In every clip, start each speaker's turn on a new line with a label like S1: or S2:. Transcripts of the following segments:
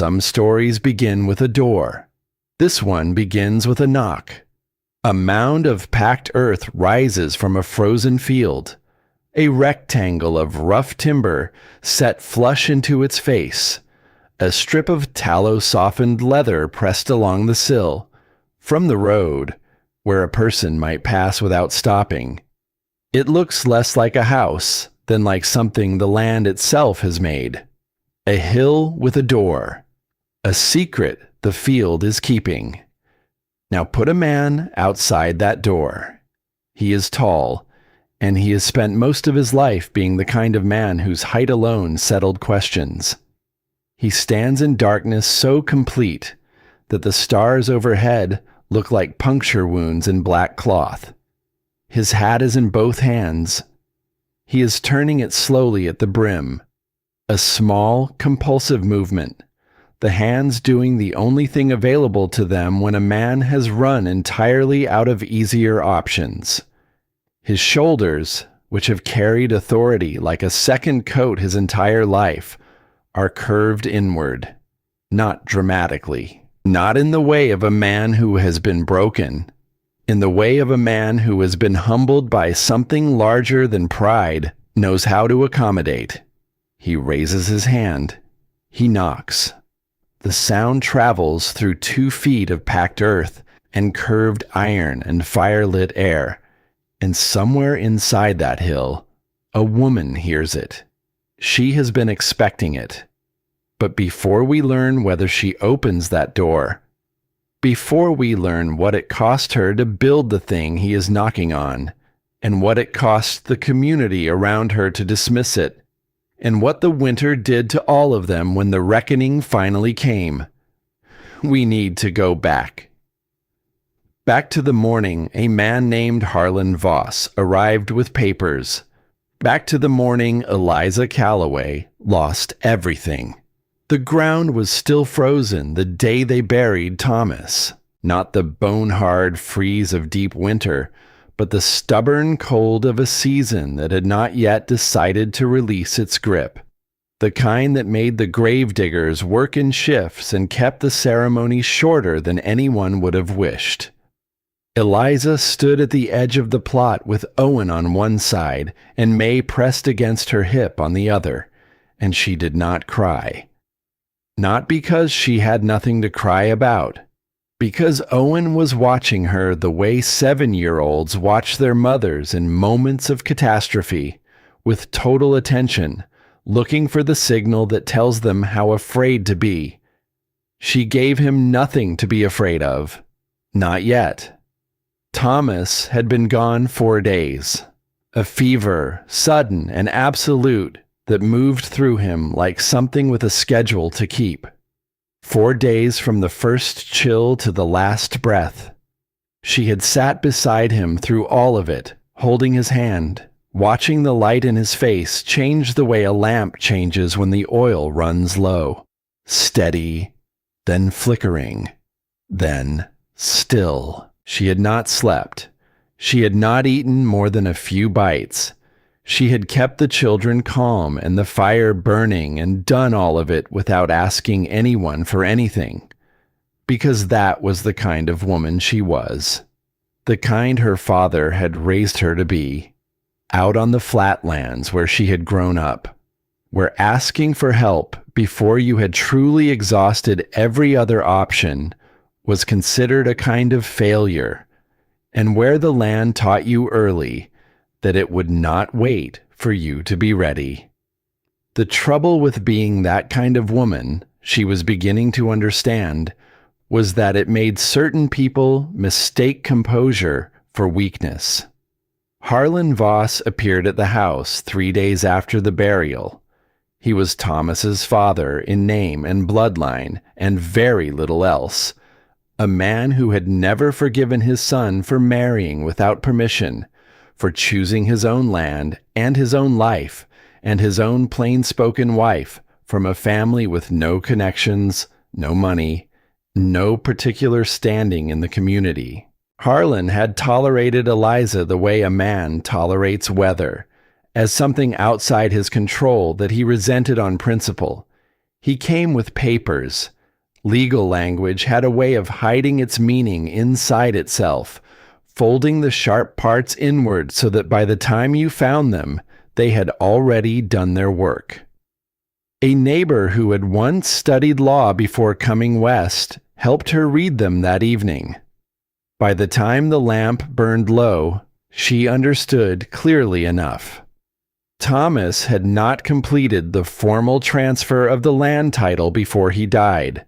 S1: Some stories begin with a door. This one begins with a knock. A mound of packed earth rises from a frozen field. A rectangle of rough timber set flush into its face. A strip of tallow-softened leather pressed along the sill. From the road, where a person might pass without stopping. It looks less like a house than like something the land itself has made. A hill with a door. A secret the field is keeping. Now put a man outside that door. He is tall, and he has spent most of his life being the kind of man whose height alone settled questions. He stands in darkness so complete that the stars overhead look like puncture wounds in black cloth. His hat is in both hands. He is turning it slowly at the brim. A small, compulsive movement, the hands doing the only thing available to them when a man has run entirely out of easier options. His shoulders, which have carried authority like a second coat his entire life, are curved inward, not dramatically, not in the way of a man who has been broken, in the way of a man who has been humbled by something larger than pride, knows how to accommodate. He raises his hand. He knocks. The sound travels through 2 feet of packed earth and curved iron and fire-lit air, and somewhere inside that hill, a woman hears it. She has been expecting it. But before we learn whether she opens that door, before we learn what it cost her to build the thing he is knocking on, and what it cost the community around her to dismiss it, and what the winter did to all of them when the reckoning finally came, we need to go back. Back to the morning a man named Harlan Voss arrived with papers. Back to the morning Eliza Calloway lost everything. The ground was still frozen the day they buried Thomas, not the bone-hard freeze of deep winter, but the stubborn cold of a season that had not yet decided to release its grip, the kind that made the gravediggers work in shifts and kept the ceremony shorter than anyone would have wished. Eliza stood at the edge of the plot with Owen on one side and May pressed against her hip on the other, and she did not cry. Not because she had nothing to cry about, because Owen was watching her the way 7-year-olds watch their mothers in moments of catastrophe, with total attention, looking for the signal that tells them how afraid to be. She gave him nothing to be afraid of. Not yet. Thomas had been gone 4 days. A fever, sudden and absolute, that moved through him like something with a schedule to keep. 4 days from the first chill to the last breath. She had sat beside him through all of it, holding his hand, watching the light in his face change the way a lamp changes when the oil runs low. Steady, then flickering, then still. She had not slept. She had not eaten more than a few bites. She had kept the children calm and the fire burning and done all of it without asking anyone for anything, because that was the kind of woman she was, the kind her father had raised her to be, out on the flatlands where she had grown up, where asking for help before you had truly exhausted every other option was considered a kind of failure, and where the land taught you early that it would not wait for you to be ready. The trouble with being that kind of woman, she was beginning to understand, was that it made certain people mistake composure for weakness. Harlan Voss appeared at the house 3 days after the burial. He was Thomas's father in name and bloodline, and very little else. A man who had never forgiven his son for marrying without permission, for choosing his own land and his own life and his own plain-spoken wife from a family with no connections, no money, no particular standing in the community. Harlan had tolerated Eliza the way a man tolerates weather, as something outside his control that he resented on principle. He came with papers. Legal language had a way of hiding its meaning inside itself, folding the sharp parts inward so that by the time you found them, they had already done their work. A neighbor who had once studied law before coming west helped her read them that evening. By the time the lamp burned low, she understood clearly enough. Thomas had not completed the formal transfer of the land title before he died.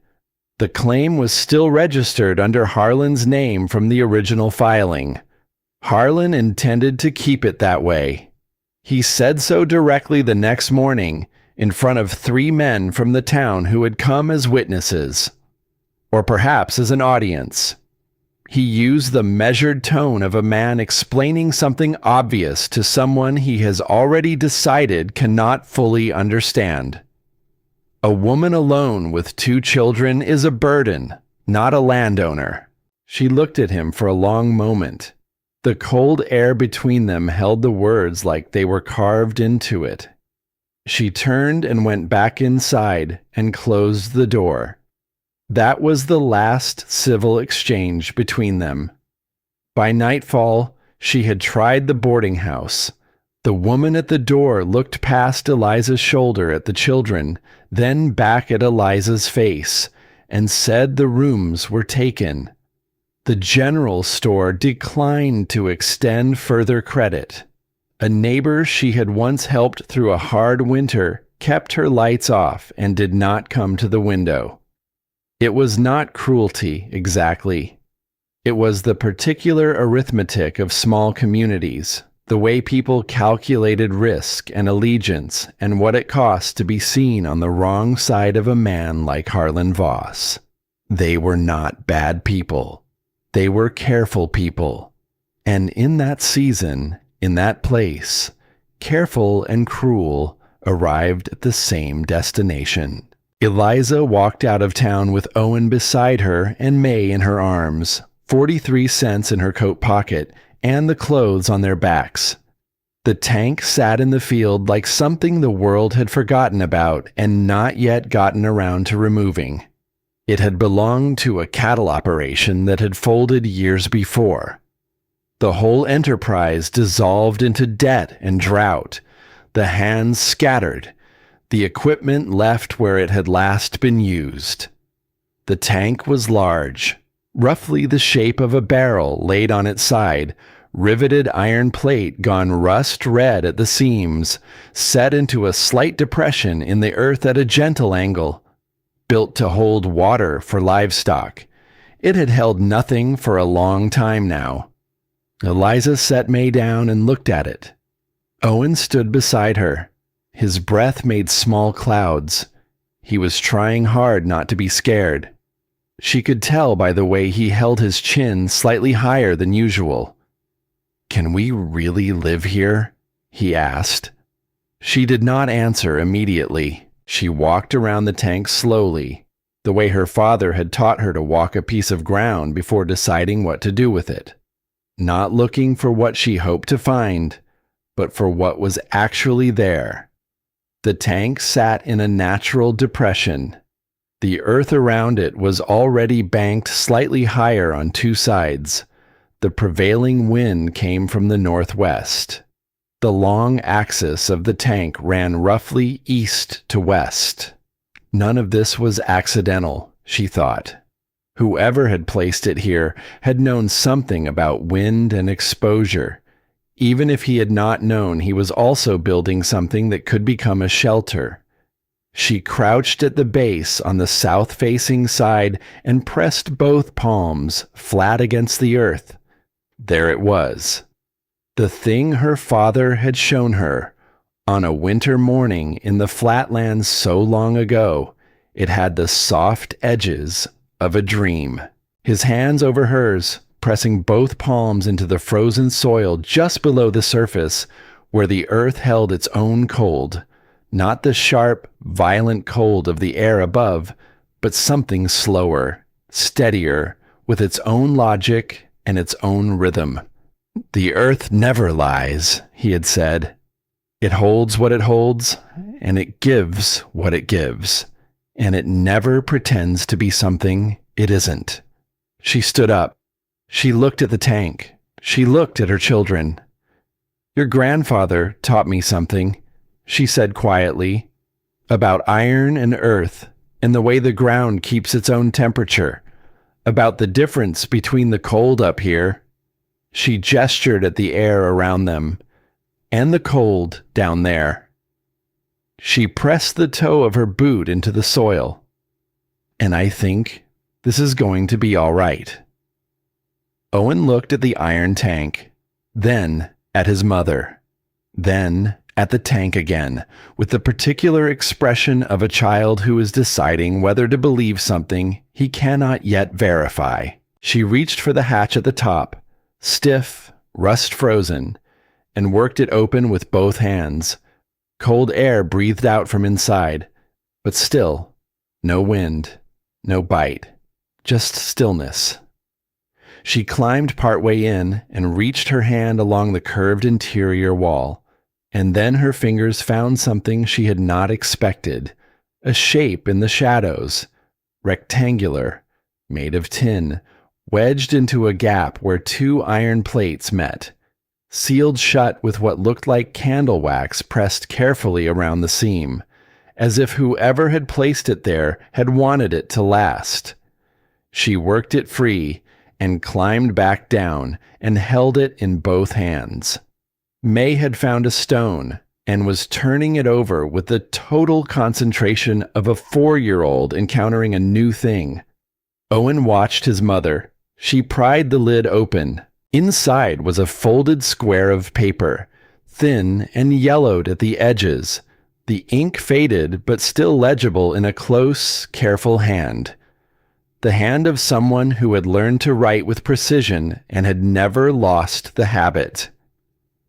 S1: The claim was still registered under Harlan's name from the original filing. Harlan intended to keep it that way. He said so directly the next morning, in front of 3 men from the town who had come as witnesses, or perhaps as an audience. He used the measured tone of a man explaining something obvious to someone he has already decided cannot fully understand. A woman alone with 2 children is a burden, not a landowner. She looked at him for a long moment. The cold air between them held the words like they were carved into it. She turned and went back inside and closed the door. That was the last civil exchange between them. By nightfall, she had tried the boarding house. The woman at the door looked past Eliza's shoulder at the children, then back at Eliza's face, and said the rooms were taken. The general store declined to extend further credit. A neighbor she had once helped through a hard winter kept her lights off and did not come to the window. It was not cruelty, exactly. It was the particular arithmetic of small communities, the way people calculated risk and allegiance and what it cost to be seen on the wrong side of a man like Harlan Voss. They were not bad people. They were careful people. And in that season, in that place, careful and cruel arrived at the same destination. Eliza walked out of town with Owen beside her and May in her arms, 43 cents in her coat pocket, and the clothes on their backs. The tank sat in the field like something the world had forgotten about and not yet gotten around to removing. It had belonged to a cattle operation that had folded years before. The whole enterprise dissolved into debt and drought, the hands scattered, the equipment left where it had last been used. The tank was large, roughly the shape of a barrel laid on its side, riveted iron plate gone rust red at the seams, set into a slight depression in the earth at a gentle angle, built to hold water for livestock. It had held nothing for a long time now. Eliza set May down and looked at it. Owen stood beside her. His breath made small clouds. He was trying hard not to be scared. She could tell by the way he held his chin slightly higher than usual. "Can we really live here?" he asked. She did not answer immediately. She walked around the tank slowly, the way her father had taught her to walk a piece of ground before deciding what to do with it. Not looking for what she hoped to find, but for what was actually there. The tank sat in a natural depression. The earth around it was already banked slightly higher on 2 sides. The prevailing wind came from the northwest. The long axis of the tank ran roughly east to west. None of this was accidental, she thought. Whoever had placed it here had known something about wind and exposure. Even if he had not known, he was also building something that could become a shelter. She crouched at the base on the south-facing side and pressed both palms flat against the earth. There it was. The thing her father had shown her. On a winter morning in the flatlands so long ago, it had the soft edges of a dream. His hands over hers, pressing both palms into the frozen soil just below the surface, where the earth held its own cold, not the sharp, violent cold of the air above, but something slower, steadier, with its own logic and its own rhythm. "The earth never lies," he had said. "It holds what it holds, and it gives what it gives. and it never pretends to be something it isn't. She stood up. She looked at the tank. She looked at her children. "Your grandfather taught me something," she said quietly, "about iron and earth and the way the ground keeps its own temperature, about the difference between the cold up here." She gestured at the air around them, "and the cold down there." She pressed the toe of her boot into the soil. "And I think this is going to be all right." Owen looked at the iron tank, then at his mother, then at the tank again, with the particular expression of a child who is deciding whether to believe something he cannot yet verify. She reached for the hatch at the top, stiff, rust-frozen, and worked it open with both hands. Cold air breathed out from inside, but still, no wind, no bite, just stillness. She climbed partway in and reached her hand along the curved interior wall, and then her fingers found something she had not expected, a shape in the shadows, rectangular, made of tin, wedged into a gap where two iron plates met, sealed shut with what looked like candle wax pressed carefully around the seam, as if whoever had placed it there had wanted it to last. She worked it free and climbed back down and held it in both hands. May had found a stone and was turning it over with the total concentration of a 4-year-old encountering a new thing. Owen watched his mother. She pried the lid open. Inside was a folded square of paper, thin and yellowed at the edges, the ink faded but still legible in a close, careful hand. The hand of someone who had learned to write with precision and had never lost the habit.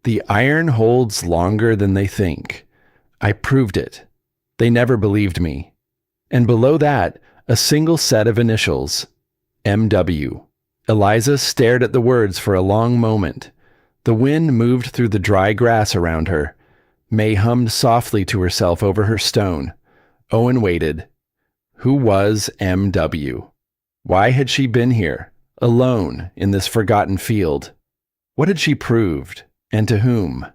S1: "The iron holds longer than they think. I proved it. They never believed me." And below that, a single set of initials, M.W. Eliza stared at the words for a long moment. The wind moved through the dry grass around her. May hummed softly to herself over her stone. Owen waited. Who was M.W.? Why had she been here, alone in this forgotten field? What had she proved, and to whom?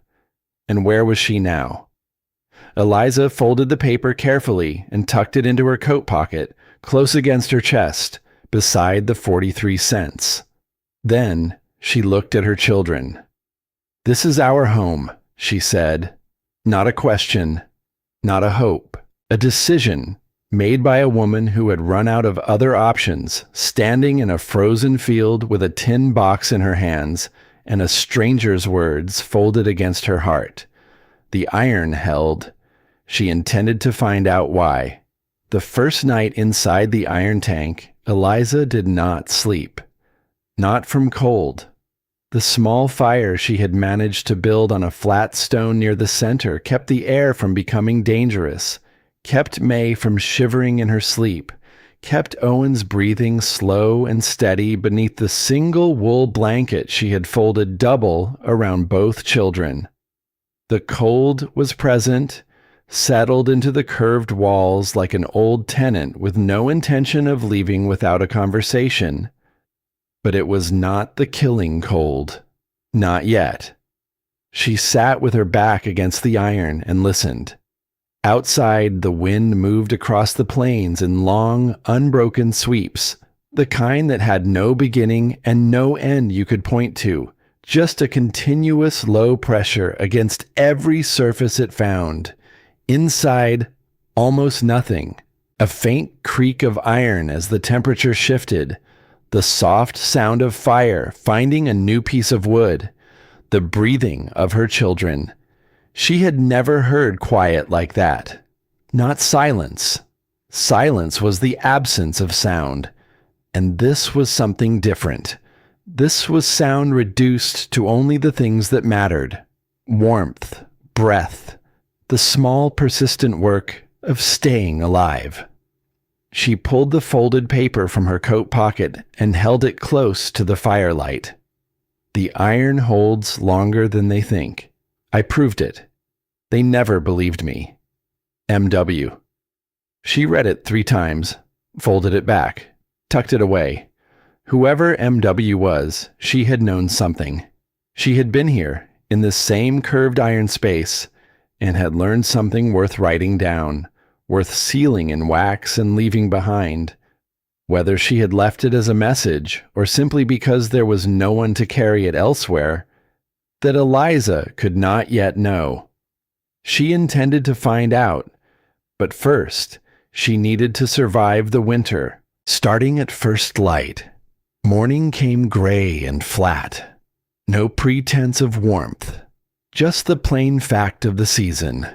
S1: And where was she now? Eliza folded the paper carefully and tucked it into her coat pocket, close against her chest, beside the 43 cents. Then she looked at her children. "This is our home," she said. Not a question, not a hope, a decision made by a woman who had run out of other options, standing in a frozen field with a tin box in her hands and a stranger's words folded against her heart. The iron held. She intended to find out why. The first night inside the iron tank, Eliza did not sleep. Not from cold. The small fire she had managed to build on a flat stone near the center kept the air from becoming dangerous, kept May from shivering in her sleep, kept Owen's breathing slow and steady beneath the single wool blanket she had folded double around both children. The cold was present, settled into the curved walls like an old tenant with no intention of leaving without a conversation. But it was not the killing cold. Not yet. She sat with her back against the iron and listened. Outside, the wind moved across the plains in long, unbroken sweeps, the kind that had no beginning and no end you could point to, just a continuous low pressure against every surface it found. Inside, almost nothing. A faint creak of iron as the temperature shifted, the soft sound of fire finding a new piece of wood, the breathing of her children. She had never heard quiet like that. Not silence. Silence was the absence of sound. And this was something different. This was sound reduced to only the things that mattered. Warmth, breath, the small persistent work of staying alive. She pulled the folded paper from her coat pocket and held it close to the firelight. The iron holds longer than they think. I proved it. They never believed me. M.W. She read it 3 times, folded it back, tucked it away. Whoever MW was, she had known something. She had been here, in this same curved iron space, and had learned something worth writing down, worth sealing in wax and leaving behind. Whether she had left it as a message, or simply because there was no one to carry it elsewhere, that Eliza could not yet know. She intended to find out, but first, she needed to survive the winter. Starting at first light, morning came gray and flat. No pretense of warmth, just the plain fact of the season.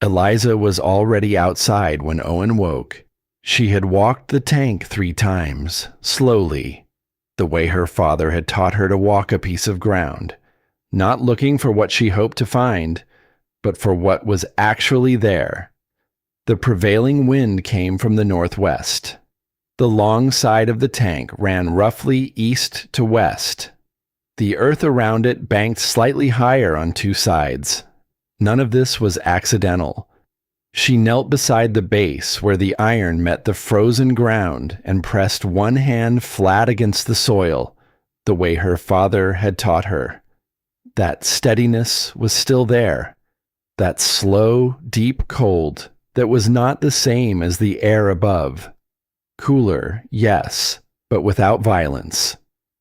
S1: Eliza was already outside when Owen woke. She had walked the tank 3 times, slowly, the way her father had taught her to walk a piece of ground, not looking for what she hoped to find, but for what was actually there. The prevailing wind came from the northwest. The long side of the tank ran roughly east to west. The earth around it banked slightly higher on 2 sides. None of this was accidental. She knelt beside the base where the iron met the frozen ground and pressed one hand flat against the soil, the way her father had taught her. That steadiness was still there. That slow, deep cold that was not the same as the air above. Cooler, yes, but without violence,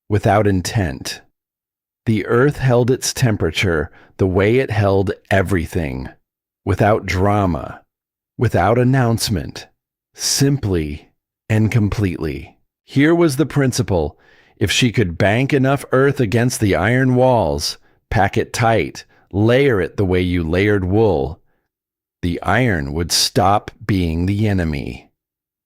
S1: without intent. The earth held its temperature the way it held everything, without drama, without announcement, simply and completely. Here was the principle: if she could bank enough earth against the iron walls, pack it tight, layer it the way you layered wool, the iron would stop being the enemy.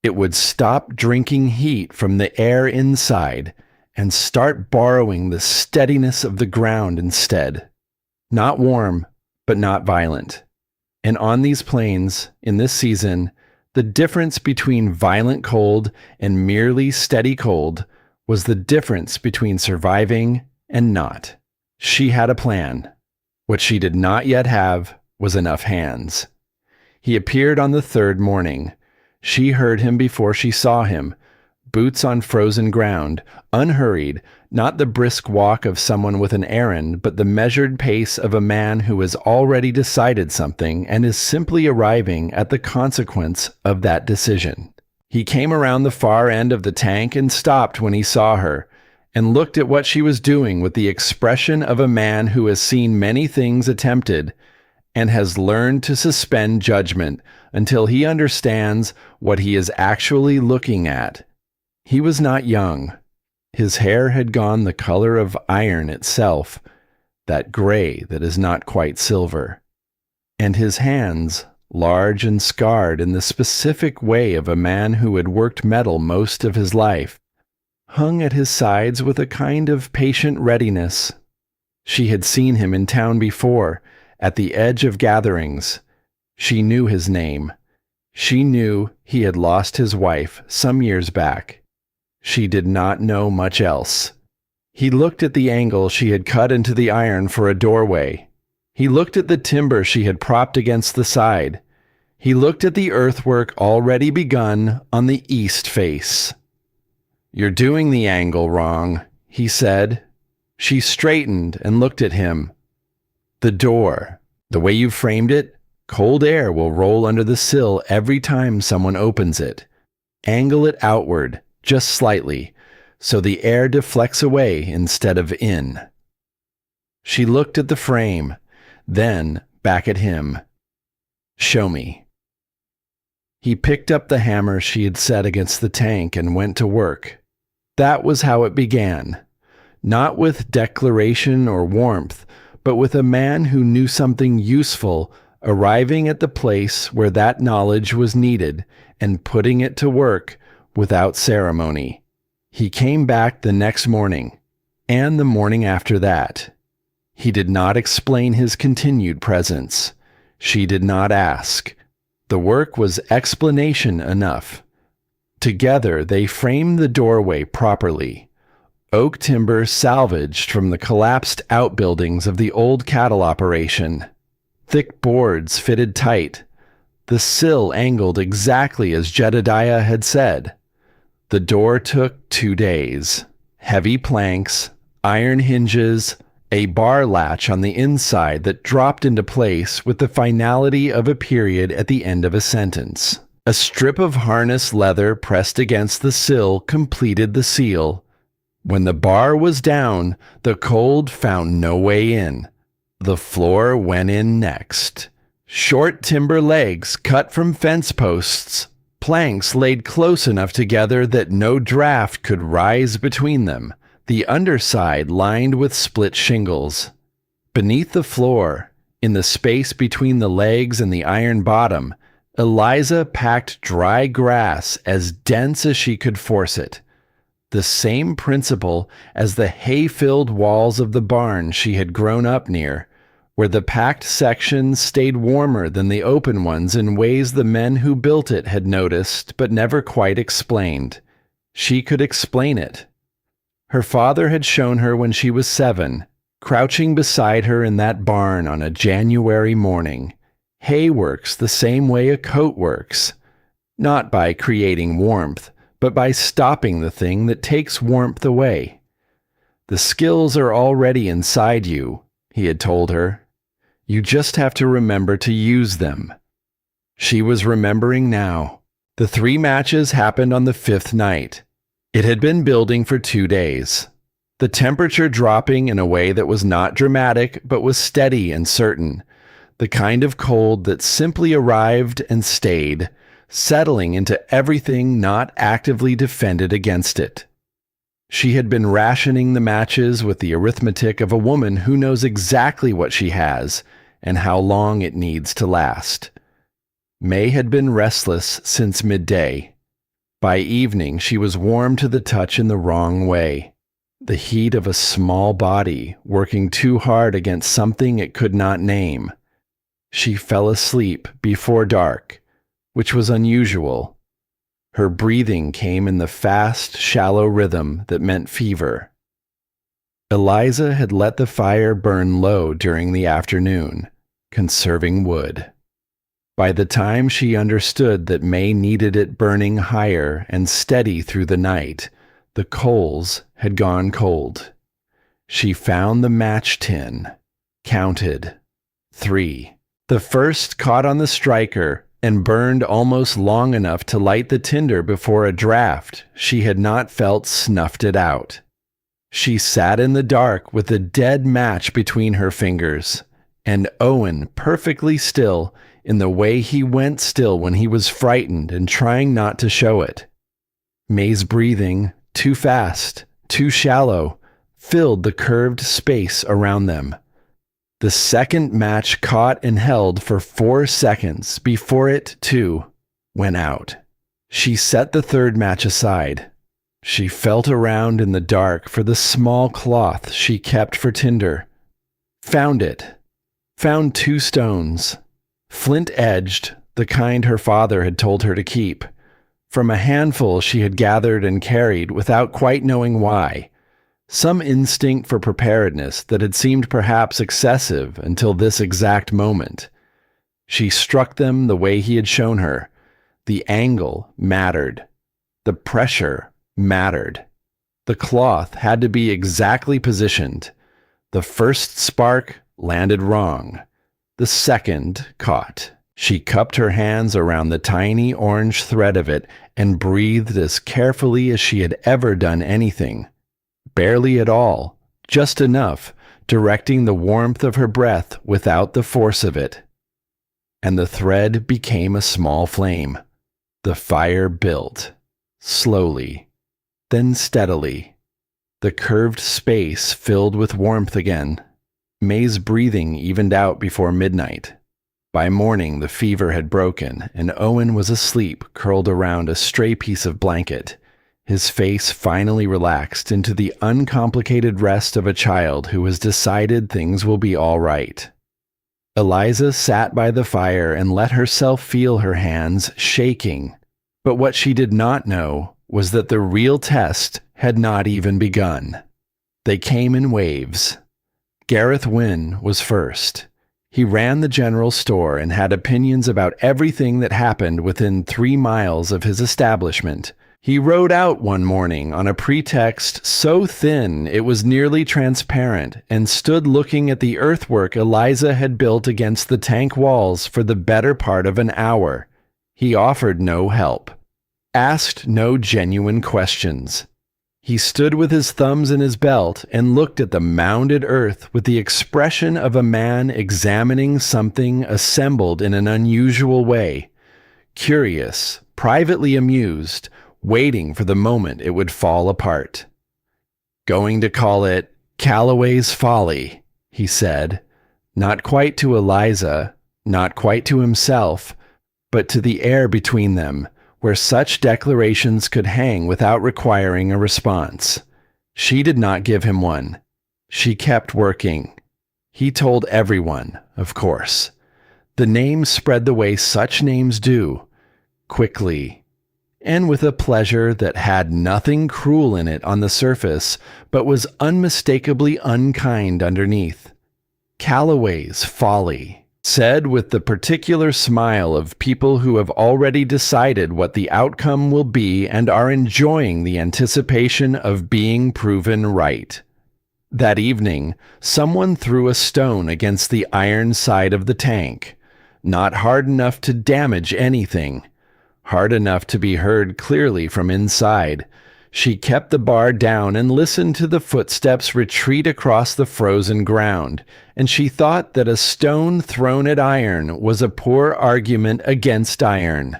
S1: It would stop drinking heat from the air inside and start borrowing the steadiness of the ground instead. Not warm, but not violent. And on these plains, in this season, the difference between violent cold and merely steady cold was the difference between surviving and not. She had a plan. What she did not yet have was enough hands. He appeared on the 3rd morning. She heard him before she saw him, boots on frozen ground, unhurried, not the brisk walk of someone with an errand, but the measured pace of a man who has already decided something and is simply arriving at the consequence of that decision. He came around the far end of the tank and stopped when he saw her, and looked at what she was doing with the expression of a man who has seen many things attempted and has learned to suspend judgment until he understands what he is actually looking at. He was not young. His hair had gone the color of iron itself, that gray that is not quite silver. And his hands, large and scarred in the specific way of a man who had worked metal most of his life, hung at his sides with a kind of patient readiness. She had seen him in town before, at the edge of gatherings. She knew his name. She knew he had lost his wife some years back. She did not know much else. He looked at the angle she had cut into the iron for a doorway. He looked at the timber she had propped against the side. He looked at the earthwork already begun on the east face. "You're doing the angle wrong," he said. She straightened and looked at him. "The door, the way you framed it, cold air will roll under the sill every time someone opens it. Angle it outward, just slightly, so the air deflects away instead of in." She looked at the frame, then back at him. "Show me." He picked up the hammer she had set against the tank and went to work. That was how it began. Not with declaration or warmth, but with a man who knew something useful arriving at the place where that knowledge was needed and putting it to work without ceremony. He came back the next morning, and the morning after that. He did not explain his continued presence. She did not ask. The work was explanation enough. Together they framed the doorway properly. Oak timber salvaged from the collapsed outbuildings of the old cattle operation. Thick boards fitted tight. The sill angled exactly as Jedediah had said. The door took 2 days. Heavy planks, iron hinges, a bar latch on the inside that dropped into place with the finality of a period at the end of a sentence. A strip of harness leather pressed against the sill completed the seal. When the bar was down, the cold found no way in. The floor went in next. Short timber legs cut from fence posts, planks laid close enough together that no draft could rise between them, the underside lined with split shingles. Beneath the floor, in the space between the legs and the iron bottom, Eliza packed dry grass as dense as she could force it. The same principle as the hay-filled walls of the barn she had grown up near, where the packed sections stayed warmer than the open ones in ways the men who built it had noticed but never quite explained. She could explain it. Her father had shown her when she was 7, crouching beside her in that barn on a January morning. Hay works the same way a coat works, not by creating warmth, but by stopping the thing that takes warmth away. The skills are already inside you, he had told her. You just have to remember to use them. She was remembering now. The 3 matches happened on the 5th night. It had been building for 2 days. The temperature dropping in a way that was not dramatic, but was steady and certain. The kind of cold that simply arrived and stayed, settling into everything not actively defended against it. She had been rationing the matches with the arithmetic of a woman who knows exactly what she has and how long it needs to last. May had been restless since midday. By evening, she was warm to the touch in the wrong way. The heat of a small body working too hard against something it could not name. She fell asleep before dark, which was unusual. Her breathing came in the fast, shallow rhythm that meant fever. Eliza had let the fire burn low during the afternoon, conserving wood. By the time she understood that May needed it burning higher and steady through the night, the coals had gone cold. She found the match tin, counted 3. The first caught on the striker and burned almost long enough to light the tinder before a draft she had not felt snuffed it out. She sat in the dark with a dead match between her fingers, and Owen perfectly still in the way he went still when he was frightened and trying not to show it. May's breathing, too fast, too shallow, filled the curved space around them. The second match caught and held for 4 seconds before it, too, went out. She set the third match aside. She felt around in the dark for the small cloth she kept for tinder. Found it. Found 2 stones. Flint-edged, the kind her father had told her to keep. From a handful she had gathered and carried without quite knowing why. Some instinct for preparedness that had seemed perhaps excessive until this exact moment. She struck them the way he had shown her. The angle mattered. The pressure mattered. The cloth had to be exactly positioned. The first spark landed wrong. The second caught. She cupped her hands around the tiny orange thread of it and breathed as carefully as she had ever done anything. Barely at all, just enough, directing the warmth of her breath without the force of it. And the thread became a small flame. The fire built, slowly, then steadily. The curved space filled with warmth again. May's breathing evened out before midnight. By morning, the fever had broken, and Owen was asleep, curled around a stray piece of blanket. His face finally relaxed into the uncomplicated rest of a child who has decided things will be all right. Eliza sat by the fire and let herself feel her hands shaking. But what she did not know was that the real test had not even begun. They came in waves. Gareth Wynne was first. He ran the general store and had opinions about everything that happened within 3 miles of his establishment. He rode out one morning on a pretext so thin it was nearly transparent and stood looking at the earthwork Eliza had built against the tank walls for the better part of an hour. He offered no help, asked no genuine questions. He stood with his thumbs in his belt and looked at the mounded earth with the expression of a man examining something assembled in an unusual way, curious, privately amused, waiting for the moment it would fall apart. "Going to call it Calloway's Folly," he said, not quite to Eliza, not quite to himself, but to the air between them, where such declarations could hang without requiring a response. She did not give him one. She kept working. He told everyone, of course. The name spread the way such names do, quickly, and with a pleasure that had nothing cruel in it on the surface, but was unmistakably unkind underneath. Calloway's Folly, said with the particular smile of people who have already decided what the outcome will be and are enjoying the anticipation of being proven right. That evening, someone threw a stone against the iron side of the tank, not hard enough to damage anything, hard enough to be heard clearly from inside. She kept the bar down and listened to the footsteps retreat across the frozen ground, and she thought that a stone thrown at iron was a poor argument against iron.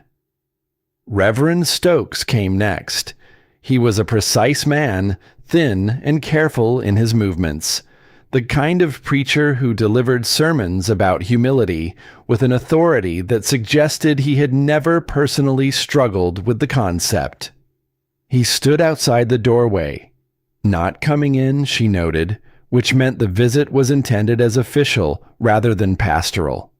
S1: Reverend Stokes came next. He was a precise man, thin and careful in his movements, the kind of preacher who delivered sermons about humility with an authority that suggested he had never personally struggled with the concept. He stood outside the doorway. Not coming in, she noted, which meant the visit was intended as official rather than pastoral.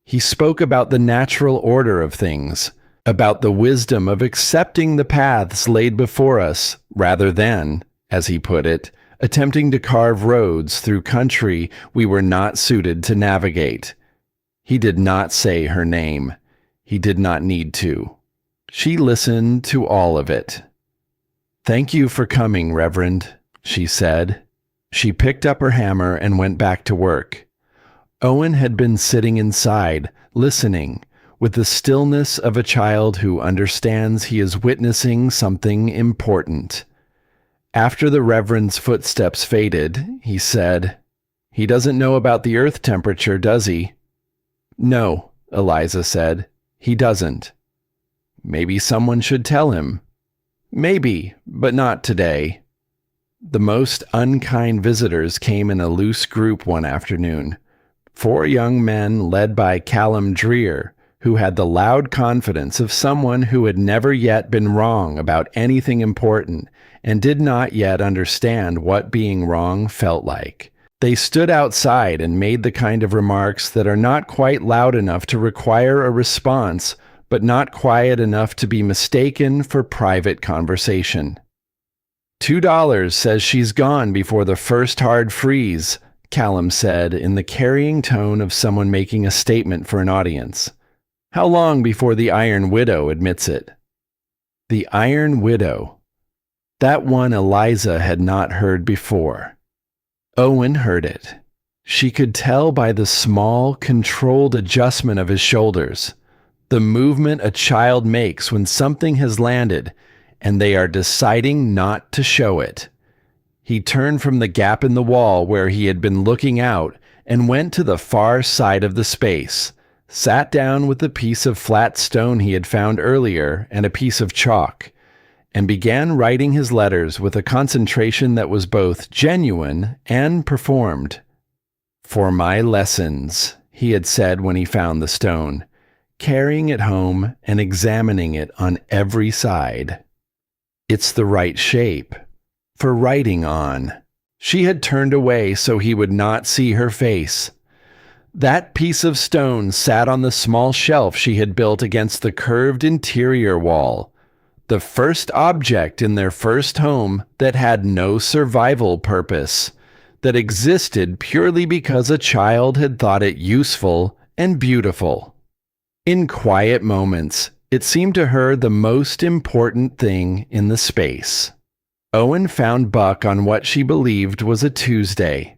S1: He spoke about the natural order of things, about the wisdom of accepting the paths laid before us, rather than, as he put it, attempting to carve roads through country we were not suited to navigate. He did not say her name. He did not need to. She listened to all of it. "Thank you for coming, Reverend," she said. She picked up her hammer and went back to work. Owen had been sitting inside, listening, with the stillness of a child who understands he is witnessing something important. After the Reverend's footsteps faded, he said, "He doesn't know about the earth temperature, does he?" "No," Eliza said, "he doesn't." "Maybe someone should tell him." "Maybe, but not today." The most unkind visitors came in a loose group one afternoon. 4 young men led by Callum Dreer, who had the loud confidence of someone who had never yet been wrong about anything important and did not yet understand what being wrong felt like. They stood outside and made the kind of remarks that are not quite loud enough to require a response, but not quiet enough to be mistaken for private conversation. $2 says she's gone before the first hard freeze, Callum said in the carrying tone of someone making a statement for an audience. How long before the Iron Widow admits it? The Iron Widow. That one Eliza had not heard before. Owen heard it. She could tell by the small, controlled adjustment of his shoulders, the movement a child makes when something has landed and they are deciding not to show it. He turned from the gap in the wall where he had been looking out and went to the far side of the space, sat down with the piece of flat stone he had found earlier and a piece of chalk, and began writing his letters with a concentration that was both genuine and performed. "For my lessons," he had said when he found the stone, carrying it home and examining it on every side. It's the right shape for writing on. She had turned away so he would not see her face. That piece of stone sat on the small shelf she had built against the curved interior wall, the first object in their first home that had no survival purpose, that existed purely because a child had thought it useful and beautiful. In quiet moments, it seemed to her the most important thing in the space. Owen found Buck on what she believed was a Tuesday,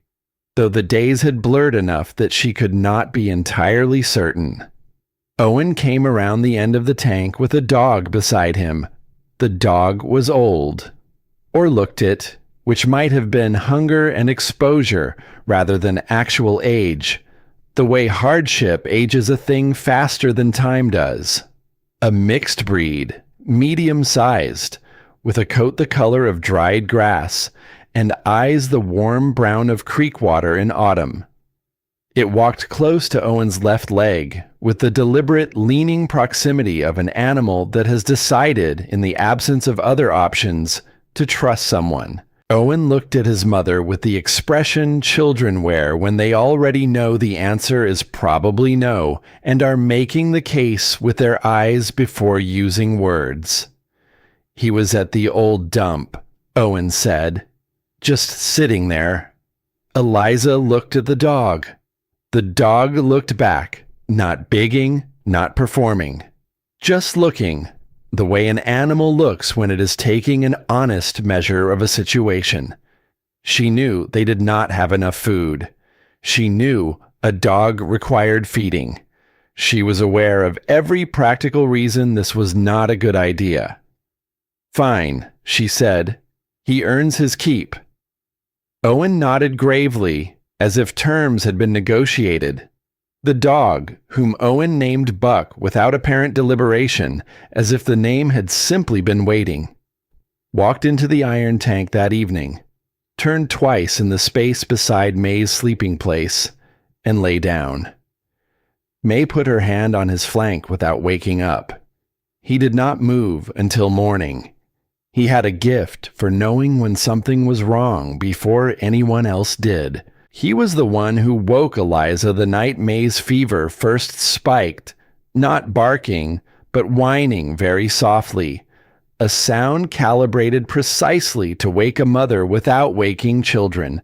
S1: though the days had blurred enough that she could not be entirely certain. Owen came around the end of the tank with a dog beside him. The dog was old, or looked it, which might have been hunger and exposure rather than actual age, the way hardship ages a thing faster than time does. A mixed breed, medium-sized, with a coat the color of dried grass, and eyes the warm brown of creek water in autumn. It walked close to Owen's left leg, with the deliberate leaning proximity of an animal that has decided, in the absence of other options, to trust someone. Owen looked at his mother with the expression children wear when they already know the answer is probably no and are making the case with their eyes before using words. He was at the old dump, Owen said, just sitting there. Eliza looked at the dog. The dog looked back, not bigging, not performing, just looking, the way an animal looks when it is taking an honest measure of a situation. She knew they did not have enough food. She knew a dog required feeding. She was aware of every practical reason this was not a good idea. "Fine," she said. "He earns his keep." Owen nodded gravely, as if terms had been negotiated. The dog, whom Owen named Buck without apparent deliberation, as if the name had simply been waiting, walked into the iron tank that evening, turned twice in the space beside May's sleeping place, and lay down. May put her hand on his flank without waking up. He did not move until morning. He had a gift for knowing when something was wrong before anyone else did. He was the one who woke Eliza the night May's fever first spiked, not barking, but whining very softly, a sound calibrated precisely to wake a mother without waking children,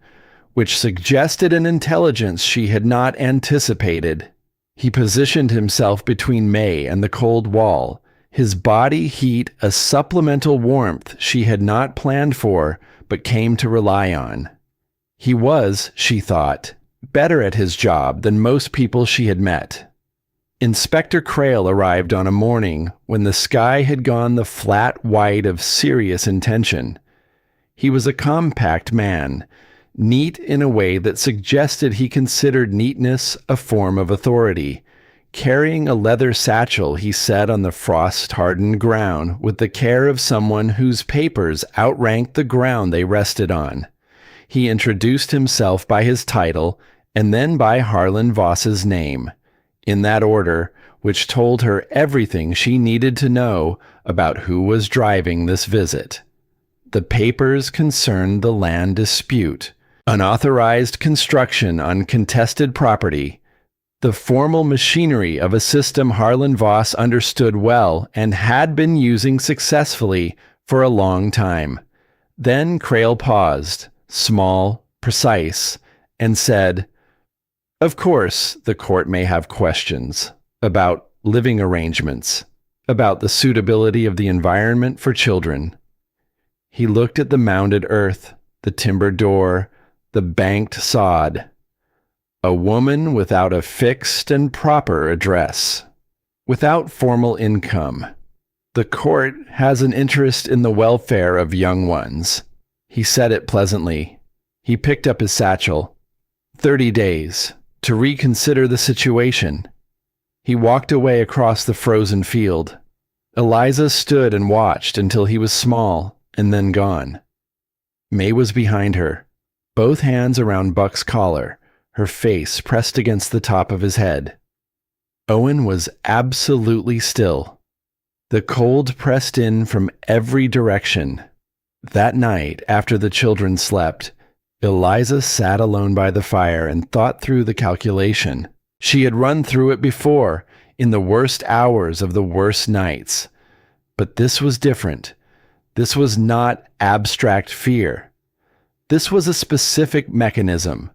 S1: which suggested an intelligence she had not anticipated. He positioned himself between May and the cold wall, his body heat a supplemental warmth she had not planned for but came to rely on. He was, she thought, better at his job than most people she had met. Inspector Crail arrived on a morning when the sky had gone the flat white of serious intention. He was a compact man, neat in a way that suggested he considered neatness a form of authority. Carrying a leather satchel he set on the frost-hardened ground with the care of someone whose papers outranked the ground they rested on. He introduced himself by his title and then by Harlan Voss's name, in that order, which told her everything she needed to know about who was driving this visit. The papers concerned the land dispute, unauthorized construction on contested property, the formal machinery of a system Harlan Voss understood well and had been using successfully for a long time. Then Crail paused, small, precise, and said, "Of course, the court may have questions about living arrangements, about the suitability of the environment for children." He looked at the mounded earth, the timber door, the banked sod. A woman without a fixed and proper address, without formal income. The court has an interest in the welfare of young ones. He said it pleasantly. He picked up his satchel. 30 days, to reconsider the situation. He walked away across the frozen field. Eliza stood and watched until he was small and then gone. May was behind her, both hands around Buck's collar, her face pressed against the top of his head. Owen was absolutely still. The cold pressed in from every direction. That night, after the children slept, Eliza sat alone by the fire and thought through the calculation. She had run through it before, in the worst hours of the worst nights. But this was different. This was not abstract fear. This was a specific mechanism,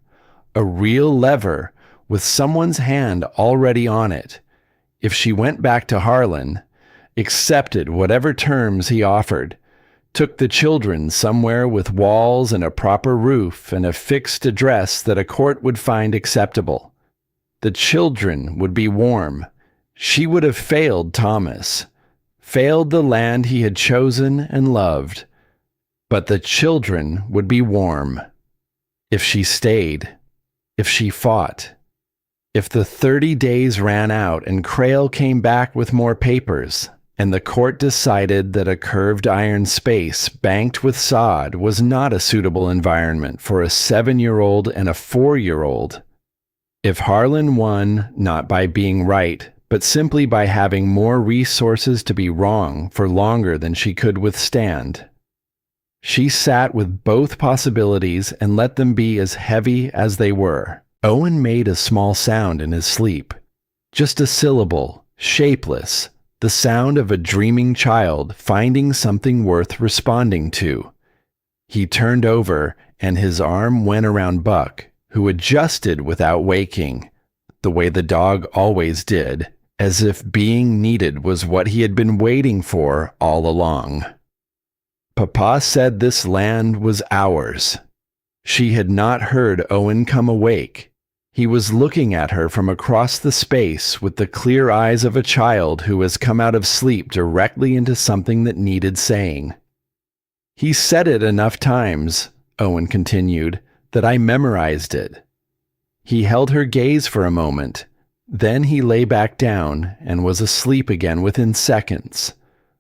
S1: a real lever with someone's hand already on it. If she went back to Harlan, accepted whatever terms he offered, took the children somewhere with walls and a proper roof and a fixed address that a court would find acceptable, the children would be warm. She would have failed Thomas, failed the land he had chosen and loved, but the children would be warm. If she stayed, if she fought, if the 30 days ran out and Crail came back with more papers, and the court decided that a curved iron space banked with sod was not a suitable environment for a 7-year-old and a 4-year-old. If Harlan won not by being right, but simply by having more resources to be wrong for longer than she could withstand. She sat with both possibilities and let them be as heavy as they were. Owen made a small sound in his sleep, just a syllable, shapeless, the sound of a dreaming child finding something worth responding to. He turned over and his arm went around Buck, who adjusted without waking, the way the dog always did, as if being needed was what he had been waiting for all along. Papa said this land was ours. She had not heard Owen come awake. He was looking at her from across the space with the clear eyes of a child who has come out of sleep directly into something that needed saying. He said it enough times, Owen continued, that I memorized it. He held her gaze for a moment. Then he lay back down and was asleep again within seconds,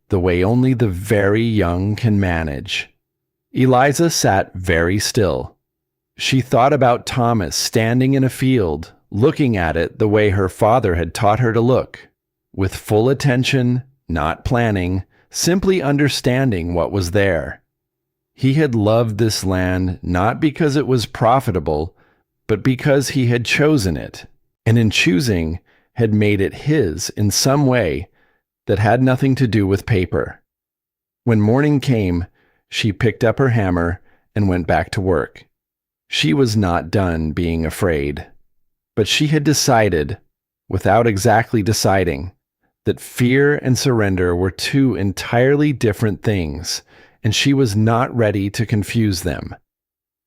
S1: the way only the very young can manage. Eliza sat very still. She thought about Thomas standing in a field, looking at it the way her father had taught her to look, with full attention, not planning, simply understanding what was there. He had loved this land not because it was profitable, but because he had chosen it, and in choosing had made it his in some way that had nothing to do with paper. When morning came, she picked up her hammer and went back to work. She was not done being afraid, but she had decided, without exactly deciding, that fear and surrender were two entirely different things, and she was not ready to confuse them.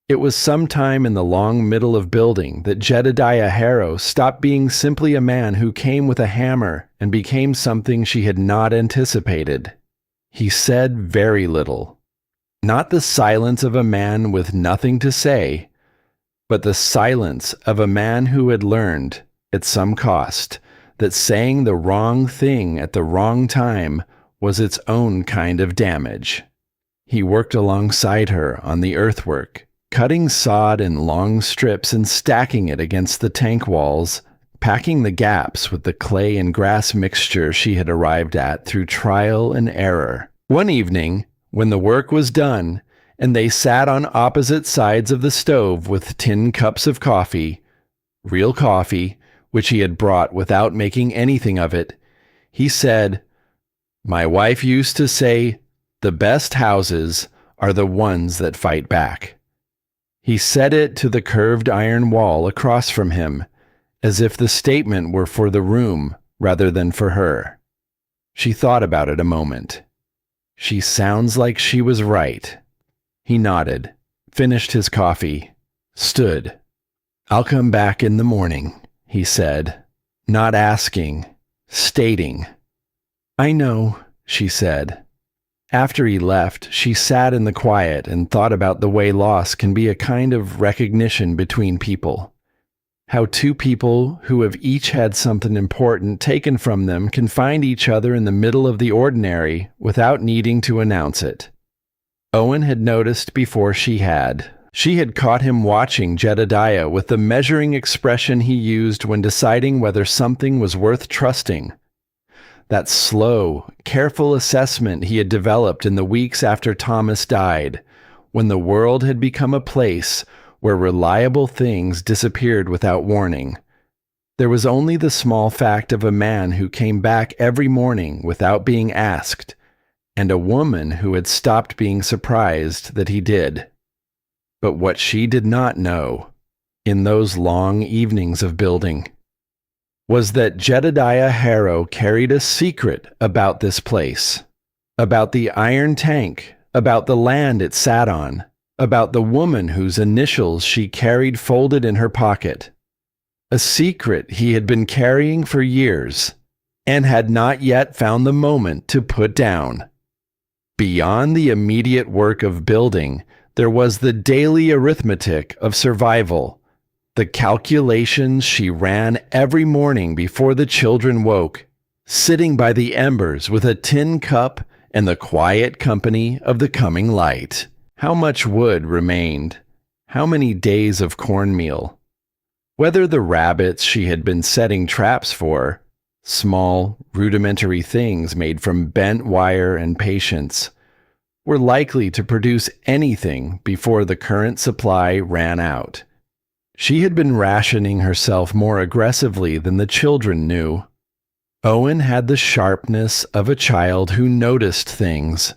S1: It was sometime in the long middle of building that Jedediah Harrow stopped being simply a man who came with a hammer and became something she had not anticipated. He said very little. Not the silence of a man with nothing to say, but the silence of a man who had learned, at some cost, that saying the wrong thing at the wrong time was its own kind of damage. He worked alongside her on the earthwork, cutting sod in long strips and stacking it against the tank walls, packing the gaps with the clay and grass mixture she had arrived at through trial and error. One evening, when the work was done, and they sat on opposite sides of the stove with tin cups of coffee, real coffee, which he had brought without making anything of it, he said, "My wife used to say, the best houses are the ones that fight back." He said it to the curved iron wall across from him, as if the statement were for the room rather than for her. She thought about it a moment. She sounds like she was right. He nodded, finished his coffee, stood. "I'll come back in the morning," he said, not asking, stating. "I know," she said. After he left, she sat in the quiet and thought about the way loss can be a kind of recognition between people. How two people who have each had something important taken from them can find each other in the middle of the ordinary without needing to announce it. Owen had noticed before she had. She had caught him watching Jedediah with the measuring expression he used when deciding whether something was worth trusting. That slow, careful assessment he had developed in the weeks after Thomas died, when the world had become a place where reliable things disappeared without warning. There was only the small fact of a man who came back every morning without being asked, and a woman who had stopped being surprised that he did. But what she did not know, in those long evenings of building, was that Jedediah Harrow carried a secret about this place, about the iron tank, about the land it sat on, about the woman whose initials she carried folded in her pocket. A secret he had been carrying for years and had not yet found the moment to put down. Beyond the immediate work of building, there was the daily arithmetic of survival, the calculations she ran every morning before the children woke, sitting by the embers with a tin cup and the quiet company of the coming light. How much wood remained? How many days of cornmeal? Whether the rabbits she had been setting traps for, small, rudimentary things made from bent wire and patience, were likely to produce anything before the current supply ran out. She had been rationing herself more aggressively than the children knew. Owen had the sharpness of a child who noticed things,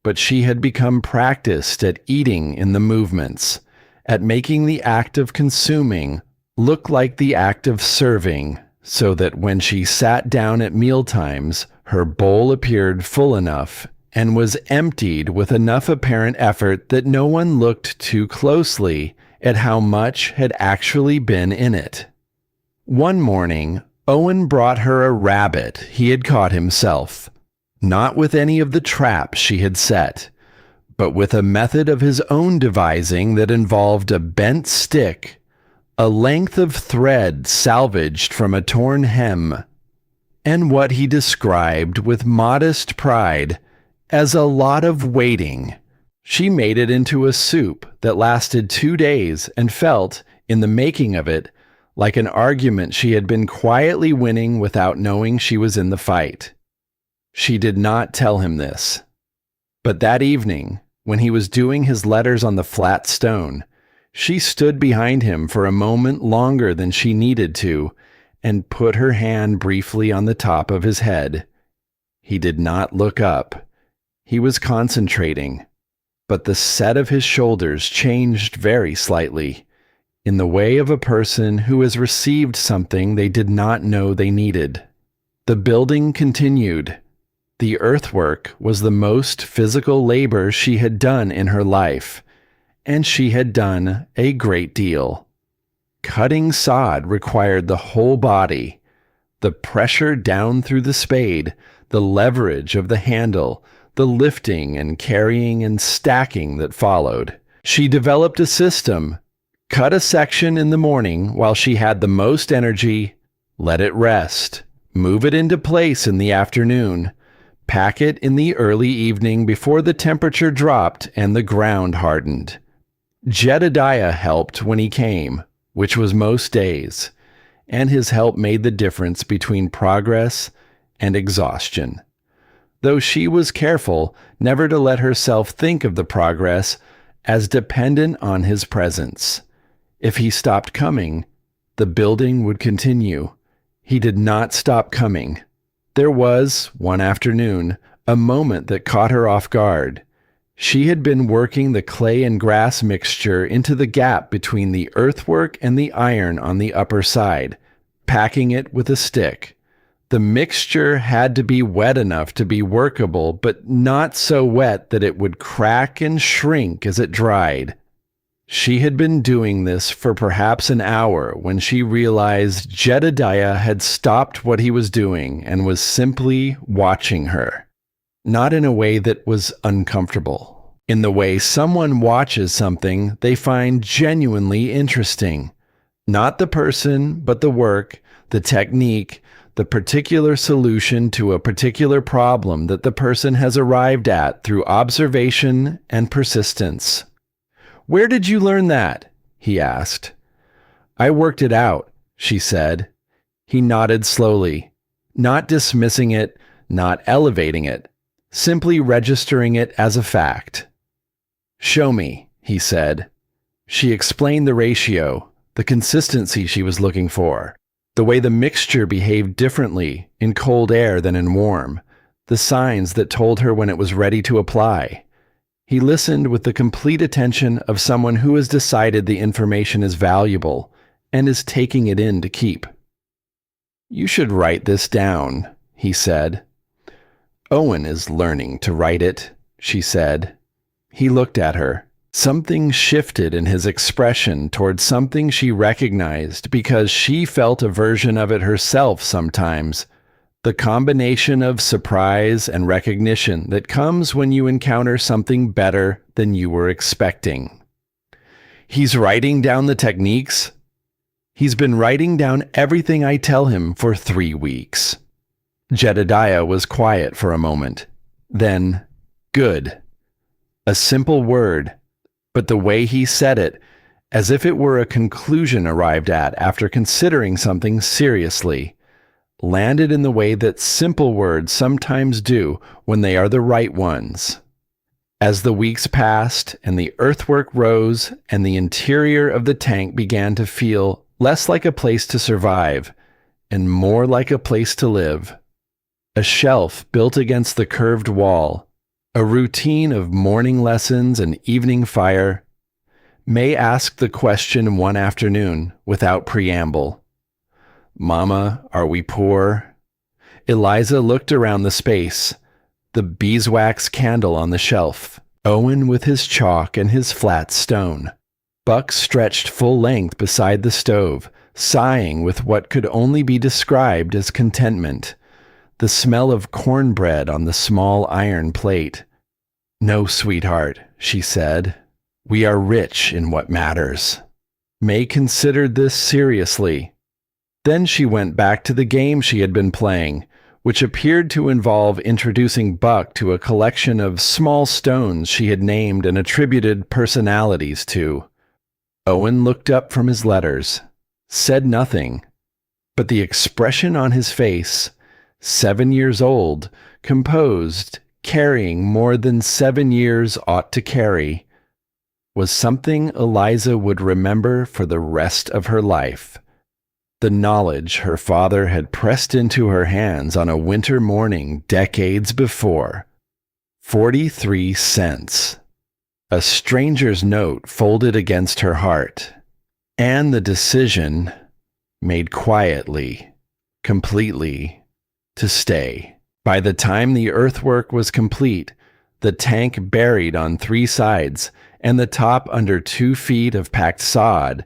S1: but she had become practiced at eating in the movements, at making the act of consuming look like the act of serving, so that when she sat down at mealtimes, her bowl appeared full enough and was emptied with enough apparent effort that no one looked too closely at how much had actually been in it. One morning, Owen brought her a rabbit he had caught himself, not with any of the traps she had set, but with a method of his own devising that involved a bent stick, a length of thread salvaged from a torn hem, and what he described with modest pride as a lot of waiting. She made it into a soup that lasted 2 days and felt, in the making of it, like an argument she had been quietly winning without knowing she was in the fight. She did not tell him this. But that evening, when he was doing his letters on the flat stone, she stood behind him for a moment longer than she needed to and put her hand briefly on the top of his head. He did not look up. He was concentrating, but the set of his shoulders changed very slightly, in the way of a person who has received something they did not know they needed. The building continued. The earthwork was the most physical labor she had done in her life, and she had done a great deal. Cutting sod required the whole body, the pressure down through the spade, the leverage of the handle, the lifting and carrying and stacking that followed. She developed a system. Cut a section in the morning while she had the most energy, let it rest, move it into place in the afternoon, pack it in the early evening before the temperature dropped and the ground hardened. Jedediah helped when he came, which was most days, and his help made the difference between progress and exhaustion. Though she was careful never to let herself think of the progress as dependent on his presence. If he stopped coming, the building would continue. He did not stop coming. There was, one afternoon, a moment that caught her off guard. She had been working the clay and grass mixture into the gap between the earthwork and the iron on the upper side, packing it with a stick. The mixture had to be wet enough to be workable, but not so wet that it would crack and shrink as it dried. She had been doing this for perhaps an hour when she realized Jedediah had stopped what he was doing and was simply watching her. Not in a way that was uncomfortable. In the way someone watches something they find genuinely interesting. Not the person, but the work, the technique, the particular solution to a particular problem that the person has arrived at through observation and persistence. "Where did you learn that?" he asked. "I worked it out," she said. He nodded slowly, not dismissing it, not elevating it, simply registering it as a fact. "Show me," he said. She explained the ratio, the consistency she was looking for, the way the mixture behaved differently in cold air than in warm, the signs that told her when it was ready to apply. He listened with the complete attention of someone who has decided the information is valuable and is taking it in to keep. "You should write this down," he said. "Owen is learning to write it," she said. He looked at her. Something shifted in his expression towards something she recognized because she felt a version of it herself sometimes. The combination of surprise and recognition that comes when you encounter something better than you were expecting. "He's writing down the techniques?" "He's been writing down everything I tell him for 3 weeks. Jedediah was quiet for a moment. Then, "Good." A simple word, but the way he said it, as if it were a conclusion arrived at after considering something seriously, landed in the way that simple words sometimes do when they are the right ones. As the weeks passed and the earthwork rose and the interior of the tank began to feel less like a place to survive and more like a place to live, a shelf built against the curved wall, a routine of morning lessons and evening fire, May asked the question one afternoon without preamble. "Mama, are we poor?" Eliza looked around the space, the beeswax candle on the shelf, Owen with his chalk and his flat stone. Buck stretched full length beside the stove, sighing with what could only be described as contentment. The smell of cornbread on the small iron plate. "No, sweetheart," she said. "We are rich in what matters." May considered this seriously. Then she went back to the game she had been playing, which appeared to involve introducing Buck to a collection of small stones she had named and attributed personalities to. Owen looked up from his letters, said nothing, but the expression on his face, 7 years old, composed, carrying more than 7 years ought to carry, was something Eliza would remember for the rest of her life. The knowledge her father had pressed into her hands on a winter morning decades before. 43 cents. A stranger's note folded against her heart. And the decision, made quietly, completely, to stay. By the time the earthwork was complete, the tank buried on 3 sides, and the top under 2 feet of packed sod,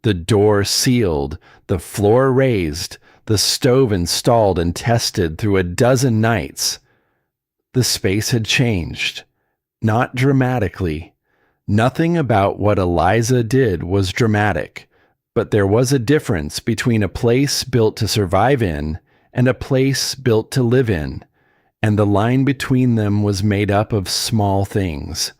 S1: the door sealed, the floor raised, the stove installed and tested through a dozen nights, the space had changed. Not dramatically. Nothing about what Eliza did was dramatic, but there was a difference between a place built to survive in and a place built to live in, and the line between them was made up of small things.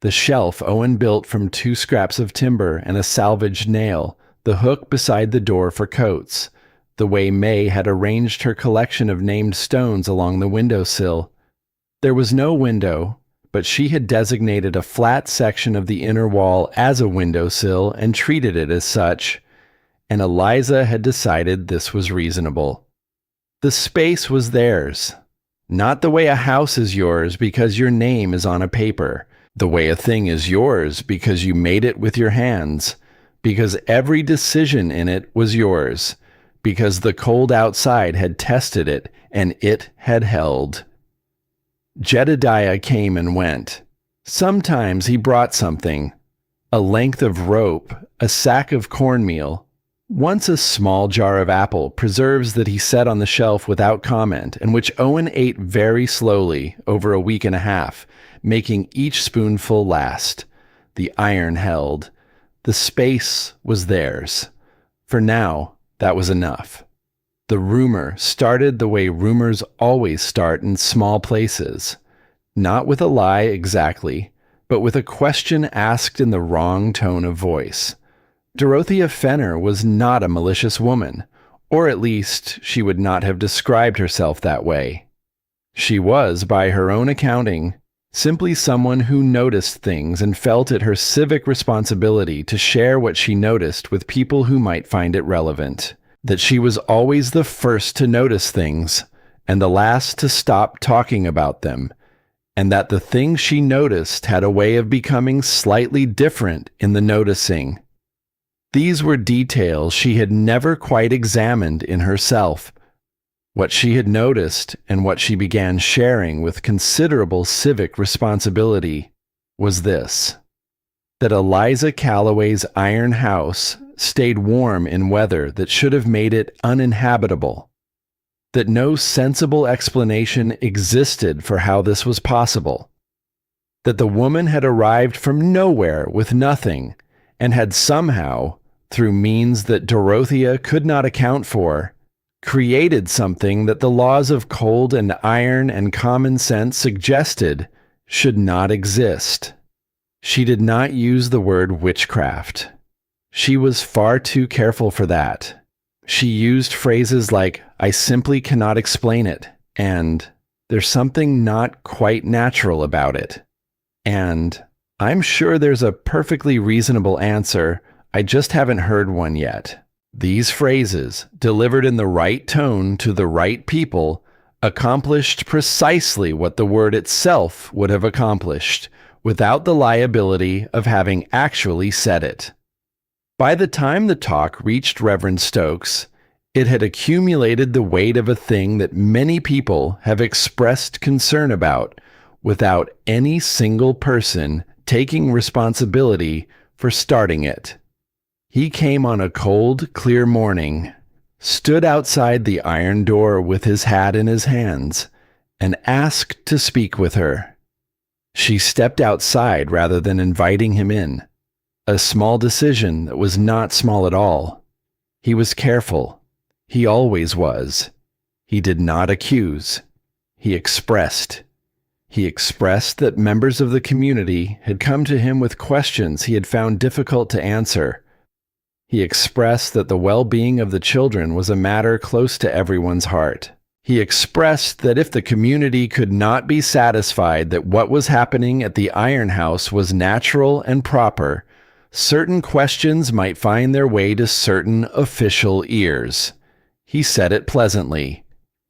S1: The shelf Owen built from 2 scraps of timber and a salvaged nail, the hook beside the door for coats, the way May had arranged her collection of named stones along the windowsill. There was no window, but she had designated a flat section of the inner wall as a windowsill and treated it as such, and Eliza had decided this was reasonable. The space was theirs, not the way a house is yours because your name is on a paper, the way a thing is yours because you made it with your hands, because every decision in it was yours, because the cold outside had tested it and it had held. Jedediah came and went. Sometimes he brought something, a length of rope, a sack of cornmeal, once a small jar of apple preserves that he set on the shelf without comment and which Owen ate very slowly over a week and a half, making each spoonful last. The iron held. The space was theirs. For now, that was enough. The rumor started the way rumors always start in small places. Not with a lie exactly, but with a question asked in the wrong tone of voice. Dorothea Fenner was not a malicious woman, or at least she would not have described herself that way. She was, by her own accounting, simply someone who noticed things and felt it her civic responsibility to share what she noticed with people who might find it relevant. That she was always the first to notice things and the last to stop talking about them, and that the things she noticed had a way of becoming slightly different in the noticing. These were details she had never quite examined in herself. What she had noticed, and what she began sharing with considerable civic responsibility, was this: that Eliza Calloway's iron house stayed warm in weather that should have made it uninhabitable, that no sensible explanation existed for how this was possible, that the woman had arrived from nowhere with nothing and had somehow, through means that Dorothea could not account for, created something that the laws of cold and iron and common sense suggested should not exist. She did not use the word witchcraft. She was far too careful for that. She used phrases like, "I simply cannot explain it," and "there's something not quite natural about it," and "I'm sure there's a perfectly reasonable answer, I just haven't heard one yet." These phrases, delivered in the right tone to the right people, accomplished precisely what the word itself would have accomplished, without the liability of having actually said it. By the time the talk reached Reverend Stokes, it had accumulated the weight of a thing that many people have expressed concern about, without any single person taking responsibility for starting it. He came on a cold, clear morning, stood outside the iron door with his hat in his hands, and asked to speak with her. She stepped outside rather than inviting him in. A small decision that was not small at all. He was careful. He always was. He did not accuse. He expressed. He expressed that members of the community had come to him with questions he had found difficult to answer. He expressed that the well-being of the children was a matter close to everyone's heart. He expressed that if the community could not be satisfied that what was happening at the Iron House was natural and proper, certain questions might find their way to certain official ears. He said it pleasantly.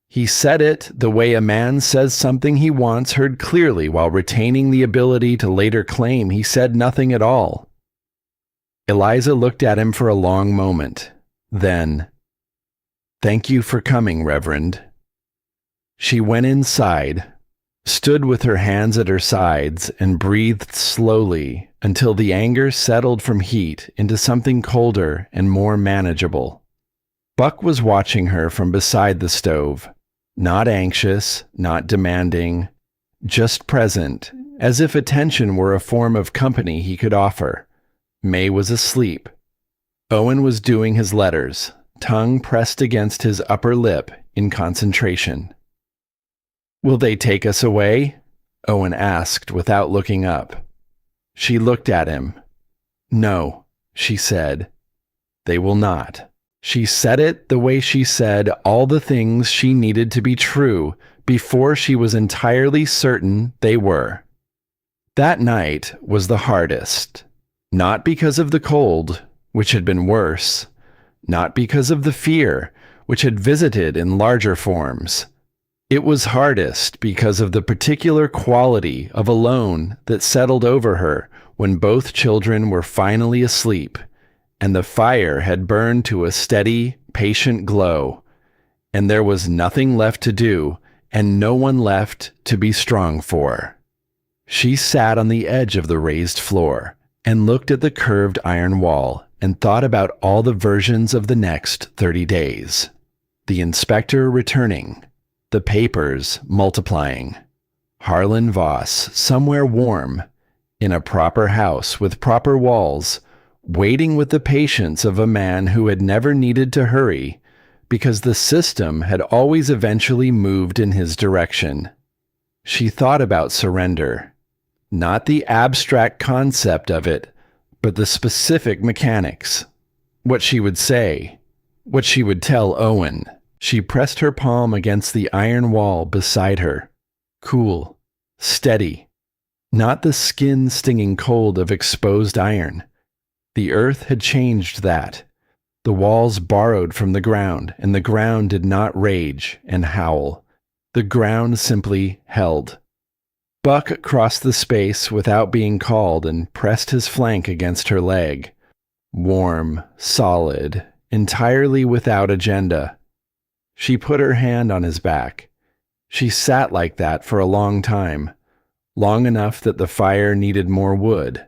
S1: He said it the way a man says something he wants heard clearly while retaining the ability to later claim he said nothing at all. Eliza looked at him for a long moment. Then, "Thank you for coming, Reverend." She went inside, stood with her hands at her sides, and breathed slowly until the anger settled from heat into something colder and more manageable. Buck was watching her from beside the stove, not anxious, not demanding, just present, as if attention were a form of company he could offer. May was asleep. Owen was doing his letters, tongue pressed against his upper lip in concentration. "Will they take us away?" Owen asked without looking up. She looked at him. "No," she said. "They will not." She said it the way she said all the things she needed to be true before she was entirely certain they were. That night was the hardest. Not because of the cold, which had been worse, not because of the fear, which had visited in larger forms. It was hardest because of the particular quality of alone that settled over her when both children were finally asleep, and the fire had burned to a steady, patient glow, and there was nothing left to do, and no one left to be strong for. She sat on the edge of the raised floor, and looked at the curved iron wall, and thought about all the versions of the next 30 days. The inspector returning, the papers multiplying, Harlan Voss somewhere warm, in a proper house with proper walls, waiting with the patience of a man who had never needed to hurry, because the system had always eventually moved in his direction. She thought about surrender. Not the abstract concept of it, but the specific mechanics. What she would say, what she would tell Owen. She pressed her palm against the iron wall beside her. Cool, steady. Not the skin-stinging cold of exposed iron. The earth had changed that. The walls borrowed from the ground, and the ground did not rage and howl. The ground simply held. Buck crossed the space without being called and pressed his flank against her leg. Warm, solid, entirely without agenda. She put her hand on his back. She sat like that for a long time, long enough that the fire needed more wood,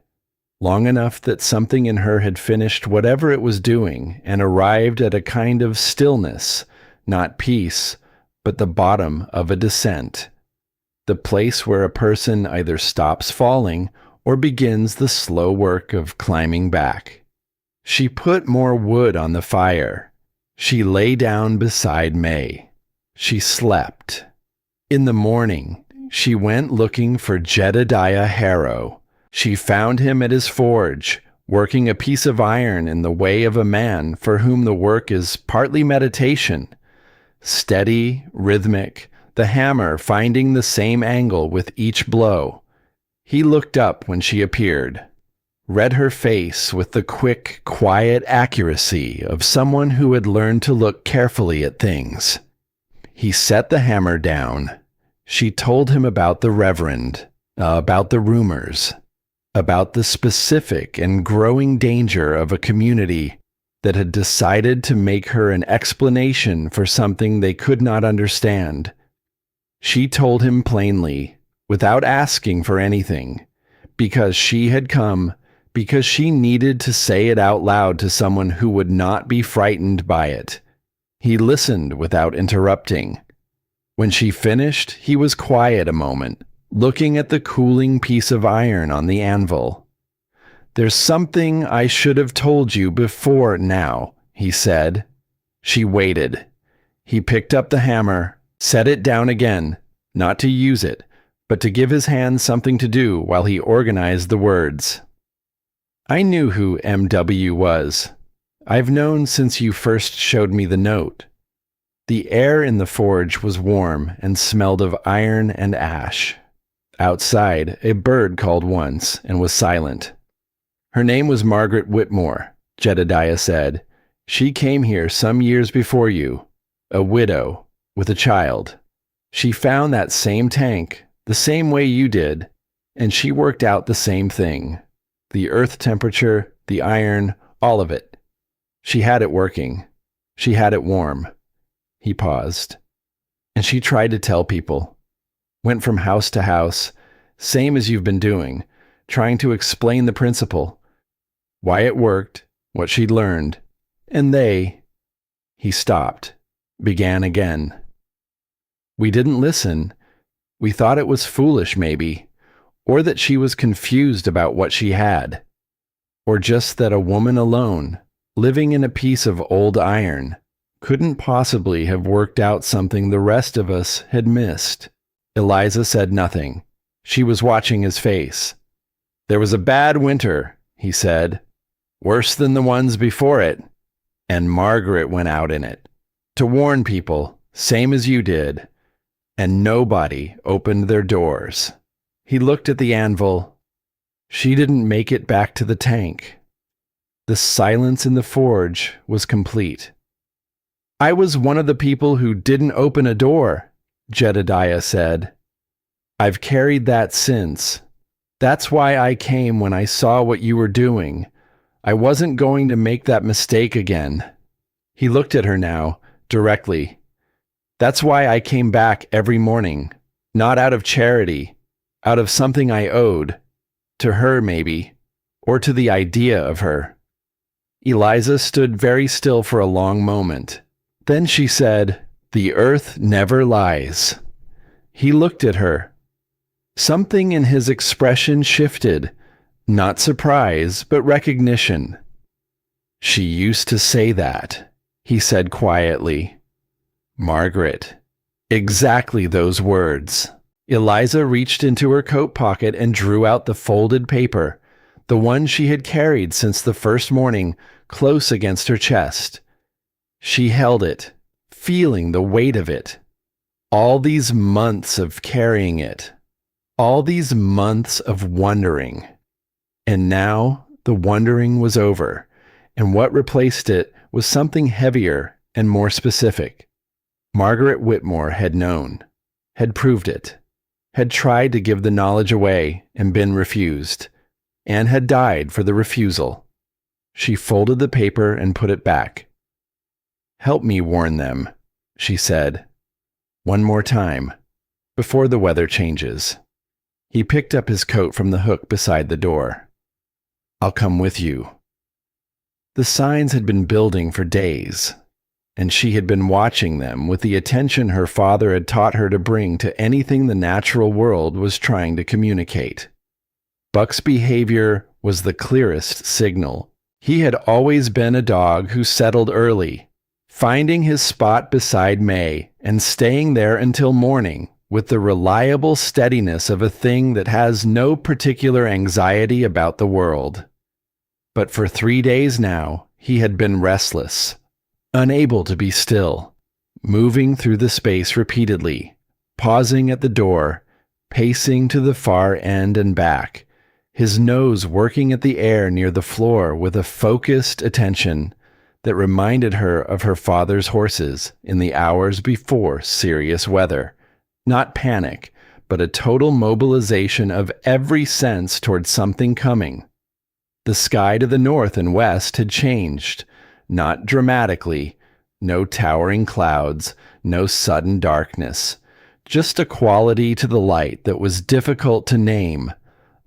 S1: long enough that something in her had finished whatever it was doing and arrived at a kind of stillness, not peace, but the bottom of a descent. The place where a person either stops falling or begins the slow work of climbing back. She put more wood on the fire. She lay down beside May. She slept. In the morning, she went looking for Jedediah Harrow. She found him at his forge, working a piece of iron in the way of a man for whom the work is partly meditation. Steady, rhythmic, the hammer finding the same angle with each blow. He looked up when she appeared, read her face with the quick, quiet accuracy of someone who had learned to look carefully at things. He set the hammer down. She told him about the reverend, about the rumors, about the specific and growing danger of a community that had decided to make her an explanation for something they could not understand. She told him plainly, without asking for anything, because she had come, because she needed to say it out loud to someone who would not be frightened by it. He listened without interrupting. When she finished, he was quiet a moment, looking at the cooling piece of iron on the anvil. "There's something I should have told you before now," he said. She waited. He picked up the hammer, set it down again, not to use it, but to give his hands something to do while he organized the words. "I knew who M.W. was. I've known since you first showed me the note." The air in the forge was warm and smelled of iron and ash. Outside, a bird called once and was silent. "Her name was Margaret Whitmore," Jedediah said. "She came here some years before you, a widow, with a child. She found that same tank, the same way you did, and she worked out the same thing. The earth temperature, the iron, all of it. She had it working. She had it warm." He paused. "And she tried to tell people. Went from house to house, same as you've been doing, trying to explain the principle. Why it worked, what she'd learned, and they—" He stopped, began again. "We didn't listen. We thought it was foolish, maybe, or that she was confused about what she had, or just that a woman alone, living in a piece of old iron, couldn't possibly have worked out something the rest of us had missed." Eliza said nothing. She was watching his face. "There was a bad winter," he said. "Worse than the ones before it. And Margaret went out in it, to warn people, same as you did. And nobody opened their doors." He looked at the anvil. "She didn't make it back to the tank." The silence in the forge was complete. "I was one of the people who didn't open a door," Jedediah said. "I've carried that since. That's why I came when I saw what you were doing. I wasn't going to make that mistake again." He looked at her now, directly. "That's why I came back every morning, not out of charity, out of something I owed, to her maybe, or to the idea of her." Eliza stood very still for a long moment. Then she said, "The earth never lies." He looked at her. Something in his expression shifted, not surprise, but recognition. "She used to say that," he said quietly. "Margaret." Exactly those words. Eliza reached into her coat pocket and drew out the folded paper, the one she had carried since the first morning, close against her chest. She held it, feeling the weight of it. All these months of carrying it. All these months of wondering. And now the wondering was over, and what replaced it was something heavier and more specific. Margaret Whitmore had known, had proved it. had tried to give the knowledge away and been refused, and had died for the refusal. She folded the paper and put it back. "Help me warn them," she said. "One more time, before the weather changes." He picked up his coat from the hook beside the door. "I'll come with you." The signs had been building for days, and she had been watching them with the attention her father had taught her to bring to anything the natural world was trying to communicate. Buck's behavior was the clearest signal. He had always been a dog who settled early, finding his spot beside May and staying there until morning with the reliable steadiness of a thing that has no particular anxiety about the world. But for 3 days now, he had been restless, unable to be still, moving through the space repeatedly, pausing at the door, pacing to the far end and back, his nose working at the air near the floor with a focused attention that reminded her of her father's horses in the hours before serious weather. Not panic, but a total mobilization of every sense toward something coming. The sky to the north and west had changed, not dramatically, no towering clouds, no sudden darkness, just a quality to the light that was difficult to name,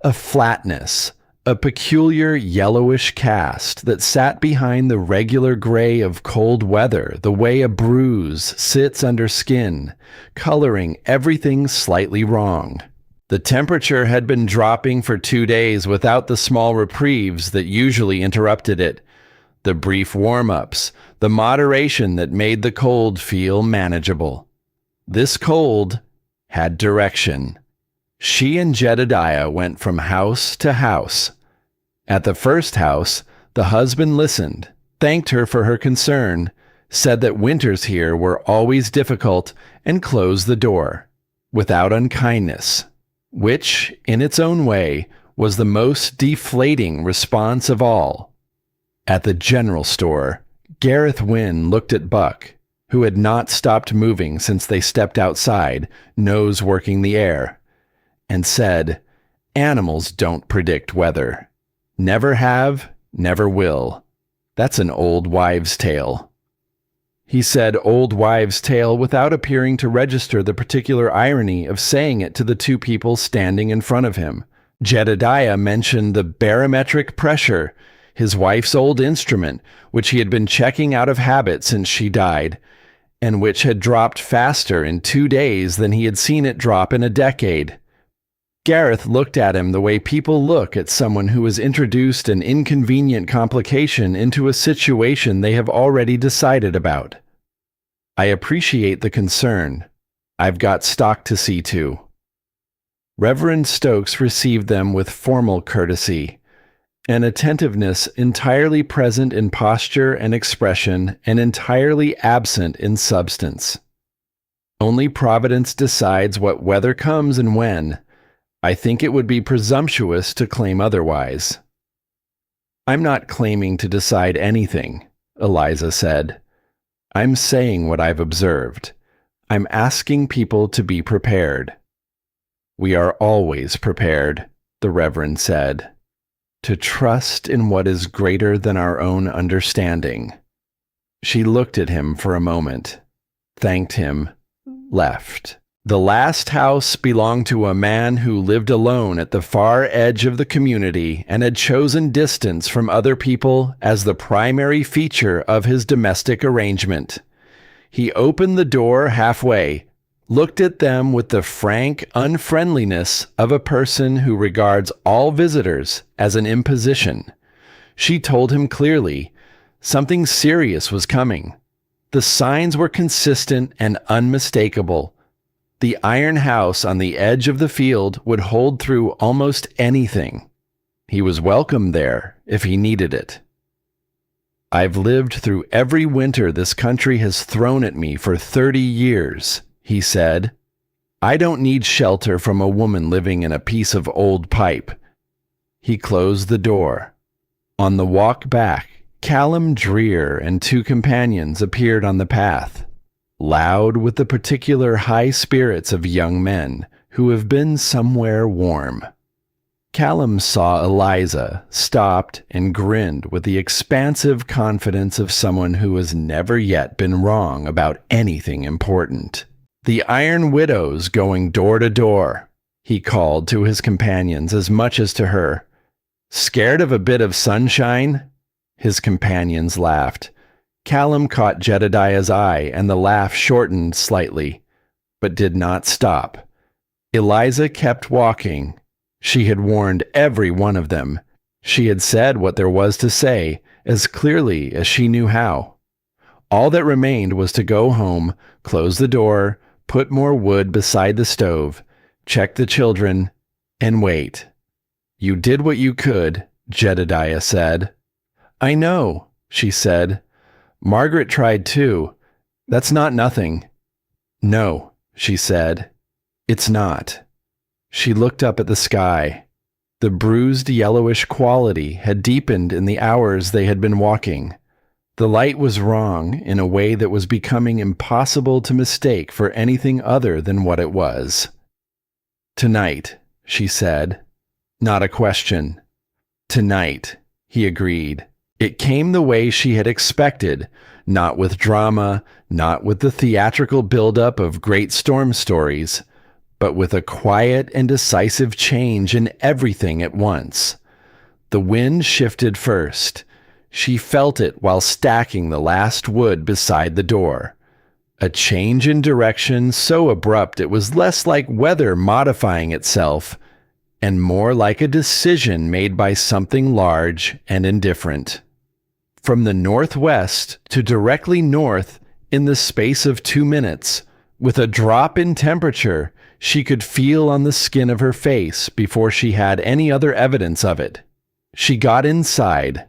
S1: a flatness, a peculiar yellowish cast that sat behind the regular gray of cold weather the way a bruise sits under skin, coloring everything slightly wrong. The temperature had been dropping for 2 days without the small reprieves that usually interrupted it, the brief warm-ups, the moderation that made the cold feel manageable. This cold had direction. She and Jedediah went from house to house. At the first house, the husband listened, thanked her for her concern, said that winters here were always difficult, and closed the door, without unkindness, which, in its own way, was the most deflating response of all. At the general store, Gareth Wynne looked at Buck, who had not stopped moving since they stepped outside, nose working the air, and said, "Animals don't predict weather. Never have, never will. That's an old wives' tale." He said old wives' tale without appearing to register the particular irony of saying it to the two people standing in front of him. Jedediah mentioned the barometric pressure, his wife's old instrument, which he had been checking out of habit since she died, and which had dropped faster in 2 days than he had seen it drop in a decade. Gareth looked at him the way people look at someone who has introduced an inconvenient complication into a situation they have already decided about. "I appreciate the concern. I've got stock to see to." Reverend Stokes received them with formal courtesy, an attentiveness entirely present in posture and expression and entirely absent in substance. Only Providence decides what weather comes and when. I think it would be presumptuous to claim otherwise. "I'm not claiming to decide anything," Eliza said. "I'm saying what I've observed. I'm asking people to be prepared." "We are always prepared," the Reverend said. "To trust in what is greater than our own understanding." She looked at him for a moment, thanked him, left. The last house belonged to a man who lived alone at the far edge of the community and had chosen distance from other people as the primary feature of his domestic arrangement. He opened the door halfway, looked at them with the frank unfriendliness of a person who regards all visitors as an imposition. She told him clearly, something serious was coming. The signs were consistent and unmistakable. The iron house on the edge of the field would hold through almost anything. He was welcome there if he needed it. "I've lived through every winter this country has thrown at me for 30 years, he said. "I don't need shelter from a woman living in a piece of old pipe." He closed the door. On the walk back, Callum Dreer and 2 companions appeared on the path, loud with the particular high spirits of young men who have been somewhere warm. Callum saw Eliza, stopped, and grinned with the expansive confidence of someone who has never yet been wrong about anything important. "The Iron Widows going door to door," he called to his companions as much as to her. "Scared of a bit of sunshine?" His companions laughed. Callum caught Jedediah's eye, and the laugh shortened slightly, but did not stop. Eliza kept walking. She had warned every one of them. She had said what there was to say, as clearly as she knew how. All that remained was to go home, close the door, put more wood beside the stove, check the children, and wait. "You did what you could," Jedediah said. "I know," she said. "Margaret tried too. That's not nothing." "No," she said. "It's not." She looked up at the sky. The bruised yellowish quality had deepened in the hours they had been walking. The light was wrong in a way that was becoming impossible to mistake for anything other than what it was. "Tonight," she said. Not a question. "Tonight," he agreed. It came the way she had expected, not with drama, not with the theatrical buildup of great storm stories, but with a quiet and decisive change in everything at once. The wind shifted first. She felt it while stacking the last wood beside the door. A change in direction so abrupt it was less like weather modifying itself, and more like a decision made by something large and indifferent. From the northwest to directly north in the space of 2 minutes, with a drop in temperature she could feel on the skin of her face before she had any other evidence of it. She got inside,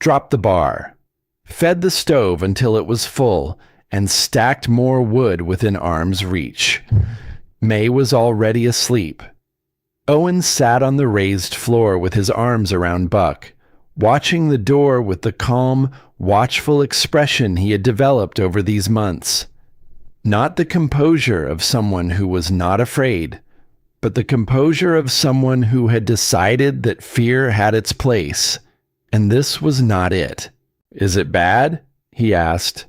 S1: dropped the bar, fed the stove until it was full, and stacked more wood within arm's reach. May was already asleep. Owen sat on the raised floor with his arms around Buck, watching the door with the calm, watchful expression he had developed over these months. Not the composure of someone who was not afraid, but the composure of someone who had decided that fear had its place, and this was not it. "Is it bad?" he asked.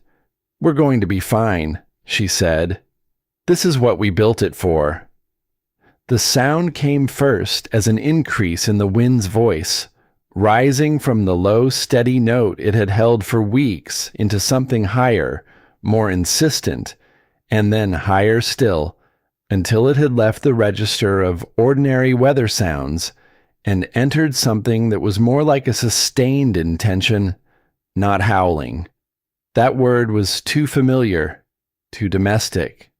S1: "We're going to be fine," she said. "This is what we built it for." The sound came first as an increase in the wind's voice, rising from the low, steady note it had held for weeks into something higher, more insistent, and then higher still, until it had left the register of ordinary weather sounds and entered something that was more like a sustained intention, not howling. That word was too familiar, too domestic.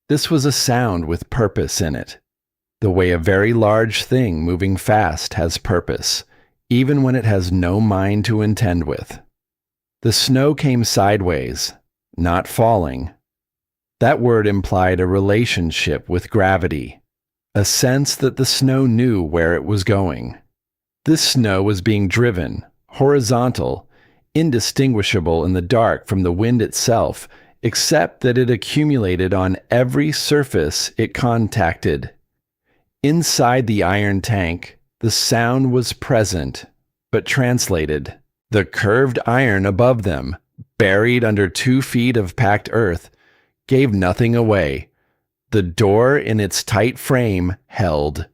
S1: This was a sound with purpose in it, the way a very large thing moving fast has purpose, even when it has no mind to intend with. The snow came sideways, not falling. That word implied a relationship with gravity, a sense that the snow knew where it was going. This snow was being driven, horizontal, indistinguishable in the dark from the wind itself, except that it accumulated on every surface it contacted. Inside the iron tank, the sound was present, but translated. The curved iron above them, buried under 2 feet of packed earth, gave nothing away. The door in its tight frame held.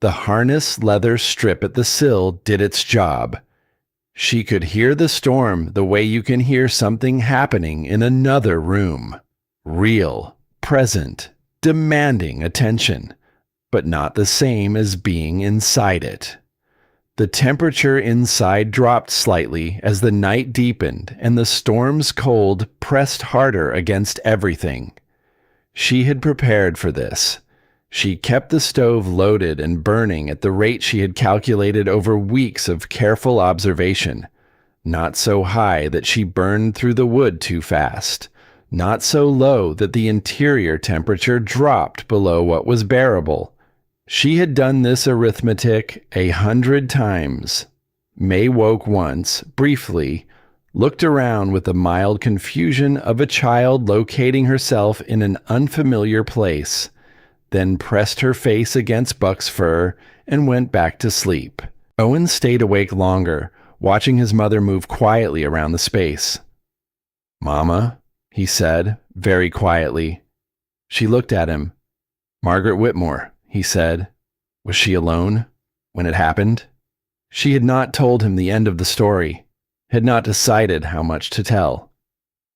S1: The harness leather strip at the sill did its job. She could hear the storm the way you can hear something happening in another room. Real, present, demanding attention, but not the same as being inside it. The temperature inside dropped slightly as the night deepened and the storm's cold pressed harder against everything. She had prepared for this. She kept the stove loaded and burning at the rate she had calculated over weeks of careful observation, not so high that she burned through the wood too fast, not so low that the interior temperature dropped below what was bearable. She had done this arithmetic 100 times. May woke once, briefly, looked around with the mild confusion of a child locating herself in an unfamiliar place, then pressed her face against Buck's fur and went back to sleep. Owen stayed awake longer, watching his mother move quietly around the space. "Mama," he said, very quietly. She looked at him. "Margaret Whitmore," he said. "Was she alone when it happened?" She had not told him the end of the story, had not decided how much to tell.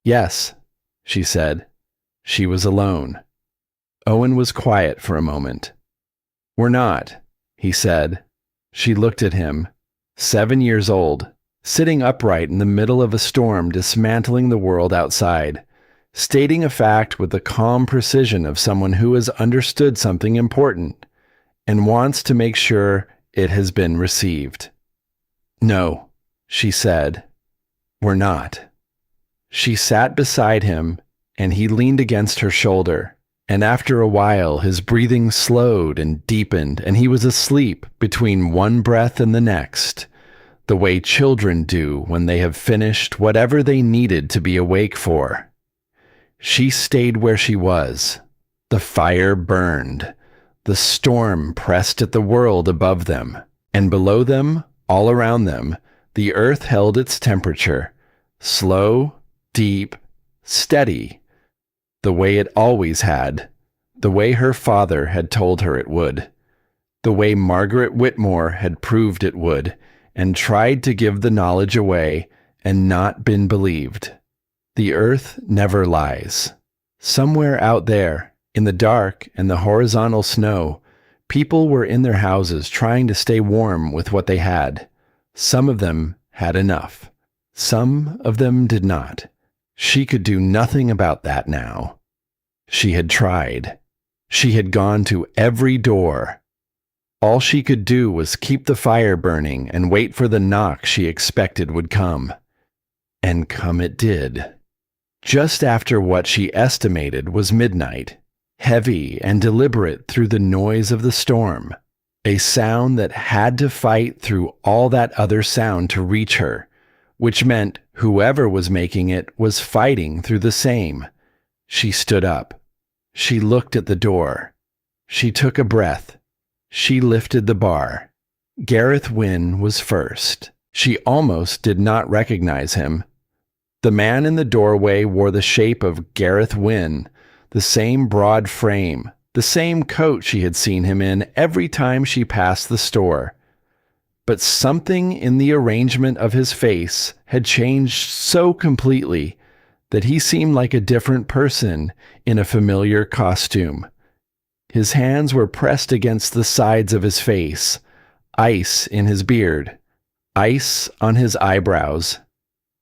S1: "Yes," she said. "She was alone." Owen was quiet for a moment. "We're not," he said. She looked at him, 7 years old, sitting upright in the middle of a storm, dismantling the world outside, stating a fact with the calm precision of someone who has understood something important and wants to make sure it has been received. "No," she said. "We're not." She sat beside him, and he leaned against her shoulder, and after a while his breathing slowed and deepened, and he was asleep between one breath and the next, the way children do when they have finished whatever they needed to be awake for. She stayed where she was. The fire burned. The storm pressed at the world above them, and below them, all around them, the earth held its temperature, slow, deep, steady, the way it always had, the way her father had told her it would, the way Margaret Whitmore had proved it would, and tried to give the knowledge away and not been believed. The earth never lies. Somewhere out there, in the dark and the horizontal snow, people were in their houses trying to stay warm with what they had. Some of them had enough. Some of them did not. She could do nothing about that now. She had tried. She had gone to every door. All she could do was keep the fire burning and wait for the knock she expected would come. And come it did. Just after what she estimated was midnight, heavy and deliberate through the noise of the storm, a sound that had to fight through all that other sound to reach her, which meant whoever was making it was fighting through the same. She stood up. She looked at the door. She took a breath. She lifted the bar. Gareth Wynne was first. She almost did not recognize him. The man in the doorway wore the shape of Gareth Wynne, the same broad frame, the same coat she had seen him in every time she passed the store. But something in the arrangement of his face had changed so completely that he seemed like a different person in a familiar costume. His hands were pressed against the sides of his face, ice in his beard, ice on his eyebrows.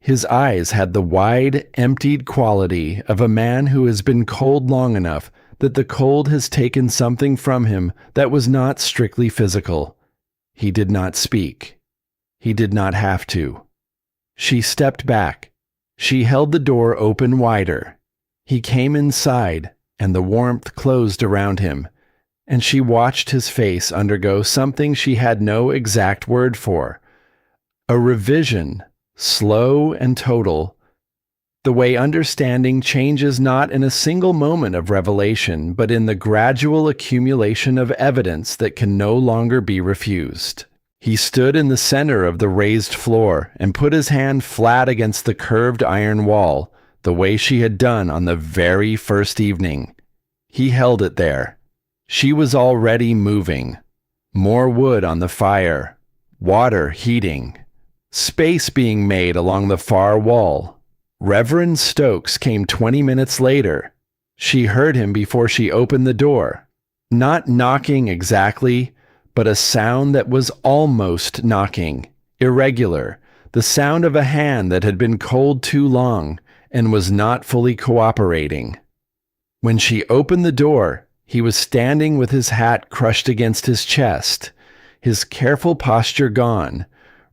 S1: His eyes had the wide, emptied quality of a man who has been cold long enough that the cold has taken something from him that was not strictly physical. He did not speak. He did not have to. She stepped back. She held the door open wider. He came inside, and the warmth closed around him, and she watched his face undergo something she had no exact word for. A revision, slow and total, the way understanding changes not in a single moment of revelation, but in the gradual accumulation of evidence that can no longer be refused. He stood in the center of the raised floor and put his hand flat against the curved iron wall, the way she had done on the very first evening. He held it there. She was already moving. More wood on the fire, water heating, space being made along the far wall. Reverend Stokes came 20 minutes later. She heard him before she opened the door. Not knocking exactly, but a sound that was almost knocking, irregular, the sound of a hand that had been cold too long and was not fully cooperating. When she opened the door, he was standing with his hat crushed against his chest, his careful posture gone,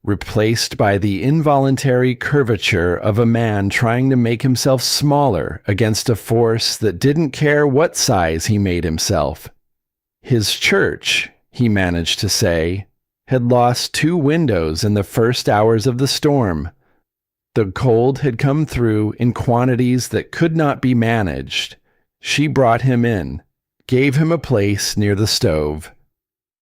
S1: replaced by the involuntary curvature of a man trying to make himself smaller against a force that didn't care what size he made himself. His church, he managed to say, had lost 2 windows in the first hours of the storm. The cold had come through in quantities that could not be managed. She brought him in, gave him a place near the stove,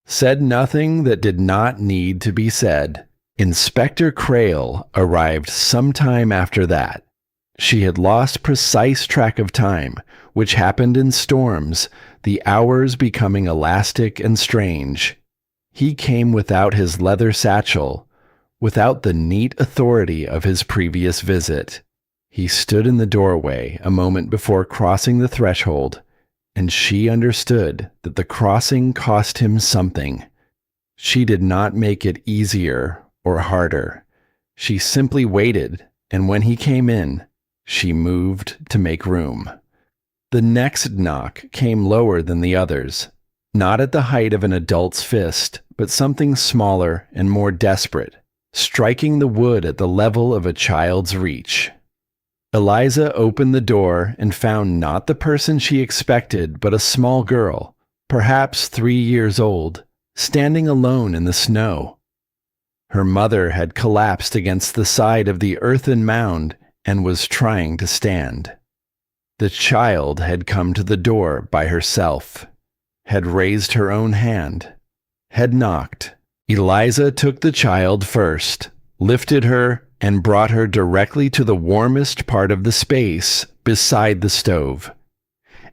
S1: said nothing that did not need to be said. Inspector Crail arrived sometime after that. She had lost precise track of time, which happened in storms, the hours becoming elastic and strange. He came without his leather satchel, without the neat authority of his previous visit. He stood in the doorway a moment before crossing the threshold, and she understood that the crossing cost him something. She did not make it easier or harder. She simply waited, and when he came in, she moved to make room. The next knock came lower than the others, not at the height of an adult's fist, but something smaller and more desperate, striking the wood at the level of a child's reach. Eliza opened the door and found not the person she expected, but a small girl, perhaps 3 years old, standing alone in the snow. Her mother had collapsed against the side of the earthen mound and was trying to stand. The child had come to the door by herself, had raised her own hand, had knocked. Eliza took the child first, lifted her, and brought her directly to the warmest part of the space beside the stove,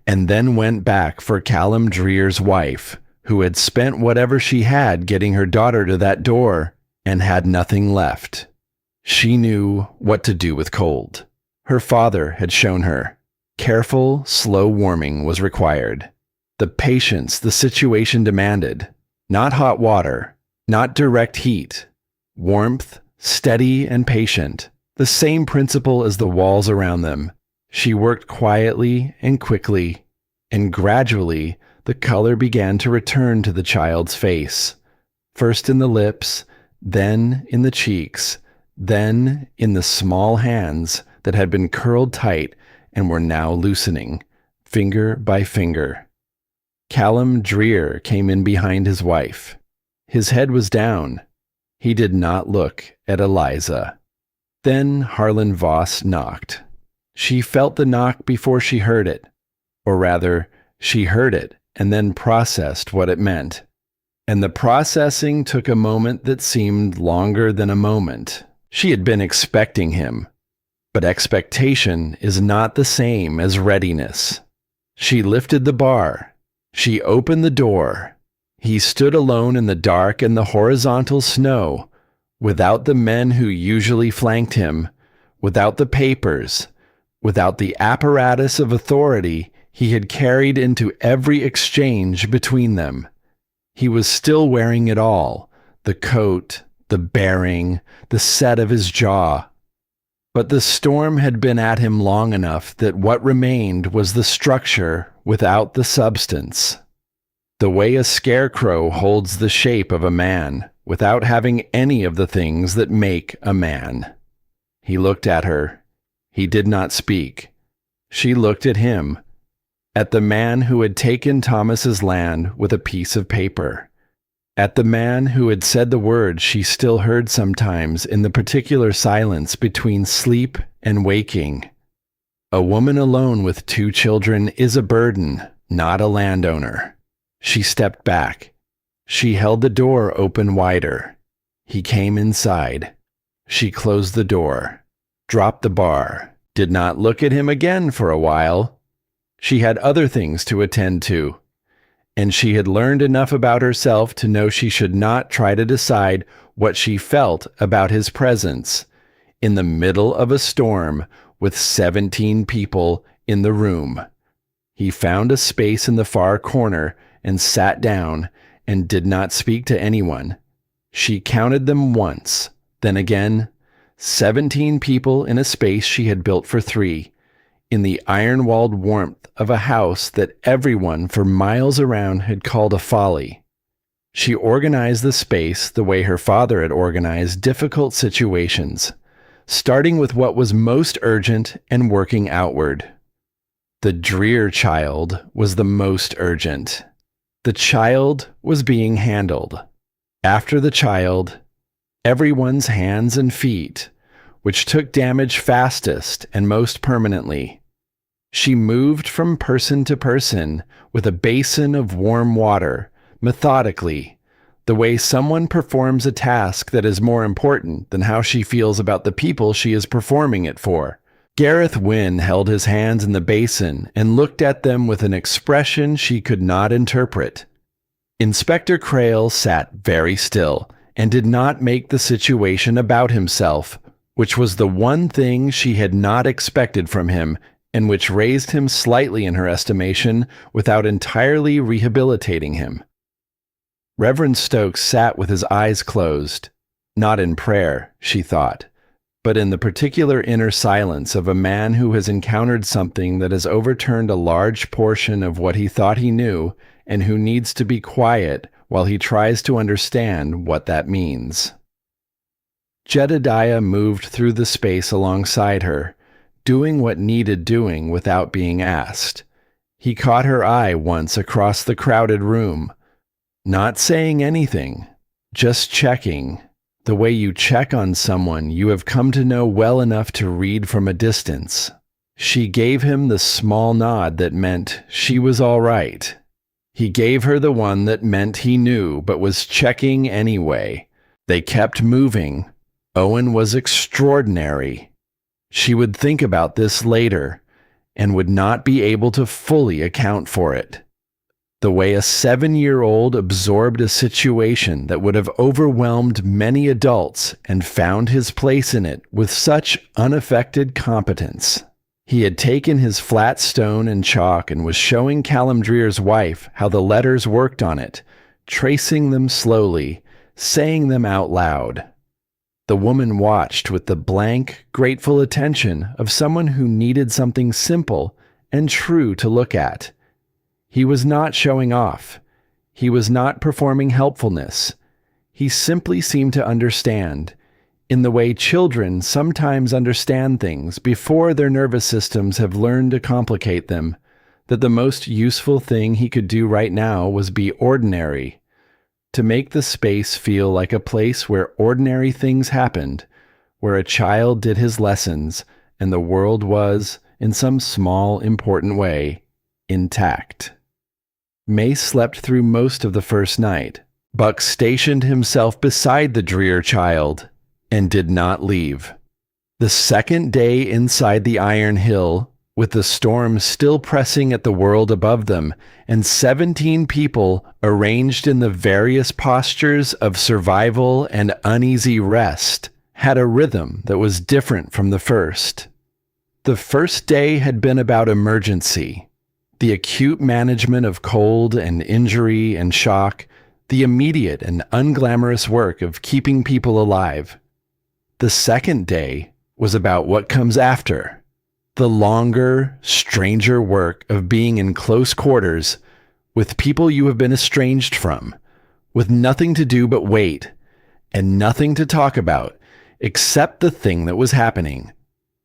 S1: and then went back for Callum Dreer's wife, who had spent whatever she had getting her daughter to that door and had nothing left. She knew what to do with cold. Her father had shown her. Careful, slow warming was required. The patience the situation demanded. Not hot water, not direct heat. Warmth, steady and patient, the same principle as the walls around them. She worked quietly and quickly, and gradually the color began to return to the child's face, first in the lips, then in the cheeks, then in the small hands that had been curled tight and were now loosening, finger by finger. Callum Dreer came in behind his wife. His head was down. He did not look at Eliza. Then Harlan Voss knocked. She felt the knock before she heard it, or rather, she heard it and then processed what it meant. And the processing took a moment that seemed longer than a moment. She had been expecting him, but expectation is not the same as readiness. She lifted the bar. She opened the door. He stood alone in the dark and the horizontal snow, without the men who usually flanked him, without the papers, without the apparatus of authority he had carried into every exchange between them. He was still wearing it all, the coat, the bearing, the set of his jaw. But the storm had been at him long enough that what remained was the structure without the substance. The way a scarecrow holds the shape of a man without having any of the things that make a man. He looked at her. He did not speak. She looked at him, at the man who had taken Thomas's land with a piece of paper, at the man who had said the words she still heard sometimes in the particular silence between sleep and waking. A woman alone with 2 children is a burden, not a landowner. She stepped back. She held the door open wider. He came inside. She closed the door, dropped the bar, did not look at him again for a while. She had other things to attend to, and she had learned enough about herself to know she should not try to decide what she felt about his presence in the middle of a storm with 17 people in the room. He found a space in the far corner and sat down and did not speak to anyone. She counted them once, then again, 17 people in a space she had built for 3, in the iron-walled warmth of a house that everyone for miles around had called a folly. She organized the space the way her father had organized difficult situations, starting with what was most urgent and working outward. The Dreer child was the most urgent. The child was being handled. After the child, everyone's hands and feet, which took damage fastest and most permanently. She moved from person to person with a basin of warm water, methodically, the way someone performs a task that is more important than how she feels about the people she is performing it for. Gareth Wynne held his hands in the basin and looked at them with an expression she could not interpret. Inspector Crail sat very still and did not make the situation about himself, which was the one thing she had not expected from him and which raised him slightly in her estimation without entirely rehabilitating him. Reverend Stokes sat with his eyes closed, not in prayer, she thought, but in the particular inner silence of a man who has encountered something that has overturned a large portion of what he thought he knew and who needs to be quiet while he tries to understand what that means. Jedediah moved through the space alongside her, doing what needed doing without being asked. He caught her eye once across the crowded room, not saying anything, just checking, the way you check on someone you have come to know well enough to read from a distance. She gave him the small nod that meant she was all right. He gave her the one that meant he knew but was checking anyway. They kept moving. Owen was extraordinary. She would think about this later and would not be able to fully account for it. The way a 7-year-old absorbed a situation that would have overwhelmed many adults and found his place in it with such unaffected competence. He had taken his flat stone and chalk and was showing Callum Dreer's wife how the letters worked on it, tracing them slowly, saying them out loud. The woman watched with the blank, grateful attention of someone who needed something simple and true to look at. He was not showing off. He was not performing helpfulness. He simply seemed to understand, in the way children sometimes understand things before their nervous systems have learned to complicate them, that the most useful thing he could do right now was be ordinary, to make the space feel like a place where ordinary things happened, where a child did his lessons and the world was, in some small, important way, intact. May slept through most of the first night. Buck stationed himself beside the Dreer child and did not leave. The second day inside the Iron Hill, with the storm still pressing at the world above them, and 17 people arranged in the various postures of survival and uneasy rest, had a rhythm that was different from the first. The first day had been about emergency, the acute management of cold and injury and shock, the immediate and unglamorous work of keeping people alive. The second day was about what comes after, the longer, stranger work of being in close quarters with people you have been estranged from, with nothing to do but wait, and nothing to talk about except the thing that was happening,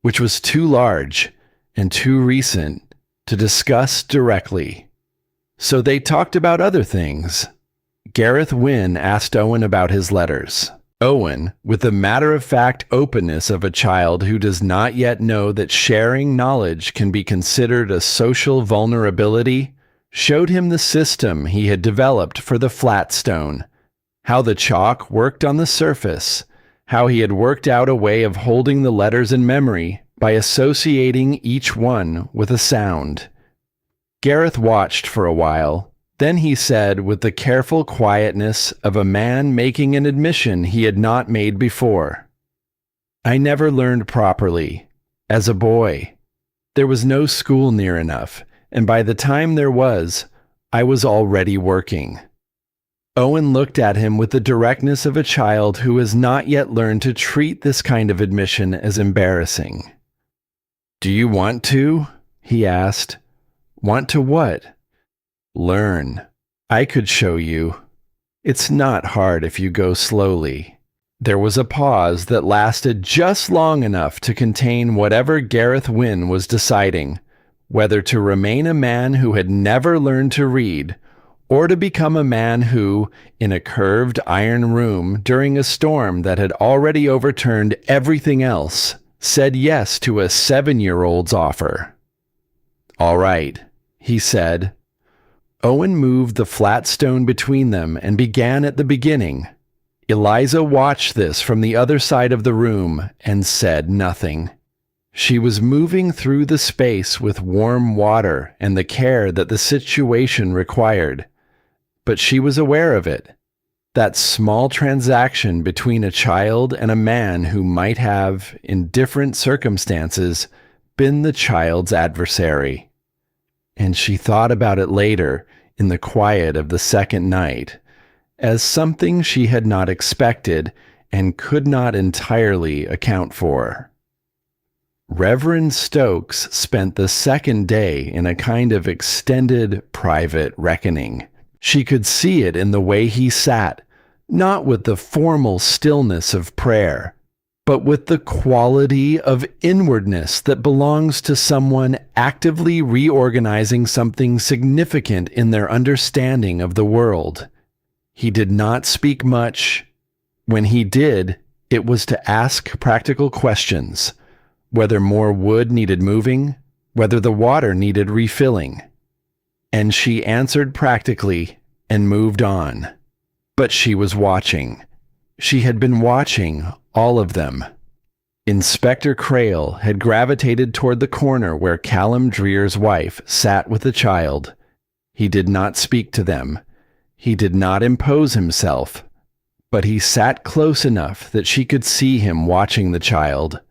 S1: which was too large and too recent to discuss directly. So they talked about other things. Gareth Wynne asked Owen about his letters. Owen, with the matter-of-fact openness of a child who does not yet know that sharing knowledge can be considered a social vulnerability, showed him the system he had developed for the flat stone, how the chalk worked on the surface, how he had worked out a way of holding the letters in memory by associating each one with a sound. Gareth watched for a while. Then he said with the careful quietness of a man making an admission he had not made before, "I never learned properly. As a boy. There was no school near enough, and by the time there was, I was already working." Owen looked at him with the directness of a child who has not yet learned to treat this kind of admission as embarrassing. "Do you want to?" he asked. "Want to what?" "Learn. I could show you. It's not hard if you go slowly." There was a pause that lasted just long enough to contain whatever Gareth Wynne was deciding, whether to remain a man who had never learned to read, or to become a man who, in a curved iron room during a storm that had already overturned everything else, said yes to a 7-year-old's offer. "All right," he said. Owen moved the flat stone between them and began at the beginning. Eliza watched this from the other side of the room and said nothing. She was moving through the space with warm water and the care that the situation required. But she was aware of it. That small transaction between a child and a man who might have, in different circumstances, been the child's adversary. And she thought about it later, in the quiet of the second night, as something she had not expected and could not entirely account for. Reverend Stokes spent the second day in a kind of extended, private reckoning. She could see it in the way he sat, not with the formal stillness of prayer, but with the quality of inwardness that belongs to someone actively reorganizing something significant in their understanding of the world. He did not speak much. When he did, it was to ask practical questions, whether more wood needed moving, whether the water needed refilling. And she answered practically and moved on. But she was watching. She had been watching all of them. Inspector Crail had gravitated toward the corner where Callum Dreer's wife sat with the child. He did not speak to them. He did not impose himself. But he sat close enough that she could see him watching the child,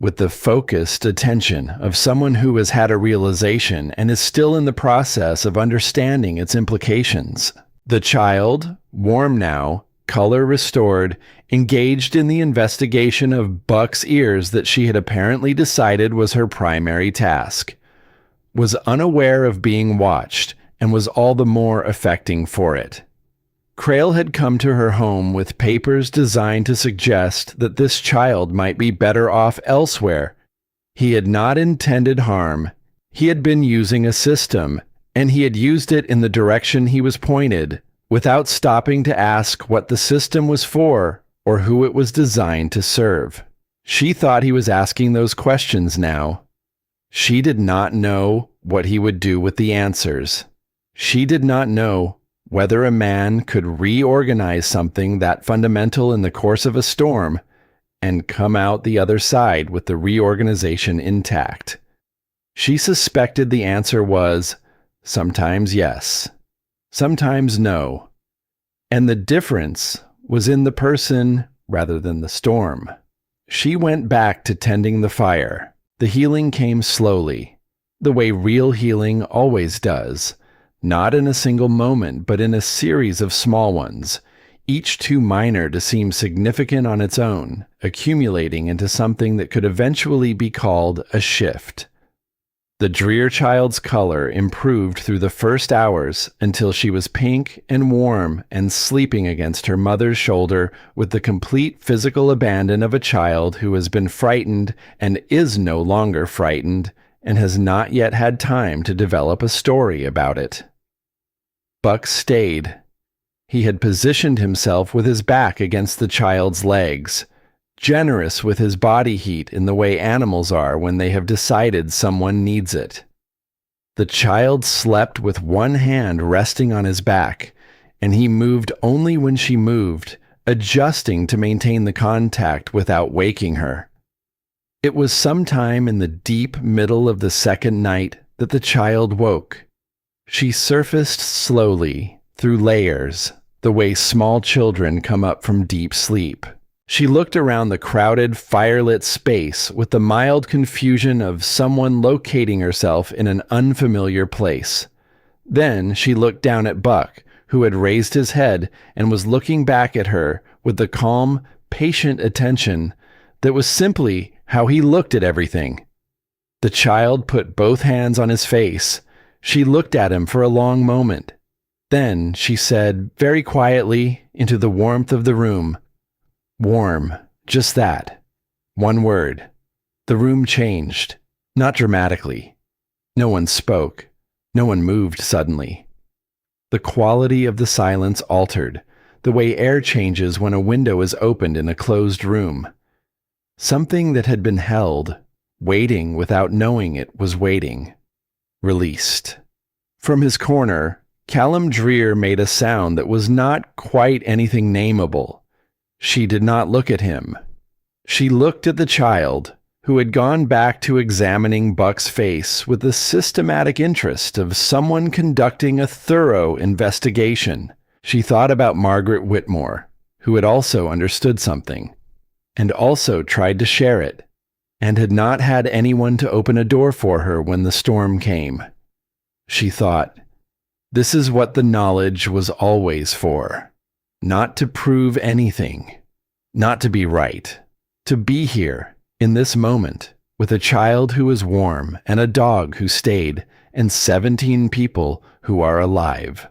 S1: with the focused attention of someone who has had a realization and is still in the process of understanding its implications. The child, warm now, color restored, engaged in the investigation of Buck's ears that she had apparently decided was her primary task, was unaware of being watched, and was all the more affecting for it. Crail had come to her home with papers designed to suggest that this child might be better off elsewhere. He had not intended harm. He had been using a system, and he had used it in the direction he was pointed, without stopping to ask what the system was for or who it was designed to serve. She thought he was asking those questions now. She did not know what he would do with the answers. She did not know whether a man could reorganize something that fundamental in the course of a storm and come out the other side with the reorganization intact. She suspected the answer was sometimes yes, sometimes no, and the difference was in the person rather than the storm. She went back to tending the fire. The healing came slowly, the way real healing always does, not in a single moment, but in a series of small ones, each too minor to seem significant on its own, accumulating into something that could eventually be called a shift. The Dreer child's color improved through the first hours until she was pink and warm and sleeping against her mother's shoulder with the complete physical abandon of a child who has been frightened and is no longer frightened and has not yet had time to develop a story about it. Buck stayed. He had positioned himself with his back against the child's legs, generous with his body heat in the way animals are when they have decided someone needs it. The child slept with one hand resting on his back, and he moved only when she moved, adjusting to maintain the contact without waking her. It was sometime in the deep middle of the second night that the child woke. She surfaced slowly, through layers, the way small children come up from deep sleep. She looked around the crowded, firelit space with the mild confusion of someone locating herself in an unfamiliar place. Then she looked down at Buck, who had raised his head and was looking back at her with the calm, patient attention that was simply how he looked at everything. The child put both hands on his face. She looked at him for a long moment. Then she said, very quietly, into the warmth of the room, "Warm, just that. One word." The room changed, not dramatically. No one spoke. No one moved suddenly. The quality of the silence altered, the way air changes when a window is opened in a closed room. Something that had been held, waiting without knowing it was waiting. Released. From his corner, Callum Dreer made a sound that was not quite anything nameable. She did not look at him. She looked at the child, who had gone back to examining Buck's face with the systematic interest of someone conducting a thorough investigation. She thought about Margaret Whitmore, who had also understood something, and also tried to share it, and had not had anyone to open a door for her when the storm came. She thought, this is what the knowledge was always for. Not to prove anything. Not to be right. To be here, in this moment, with a child who is warm, and a dog who stayed, and 17 people who are alive.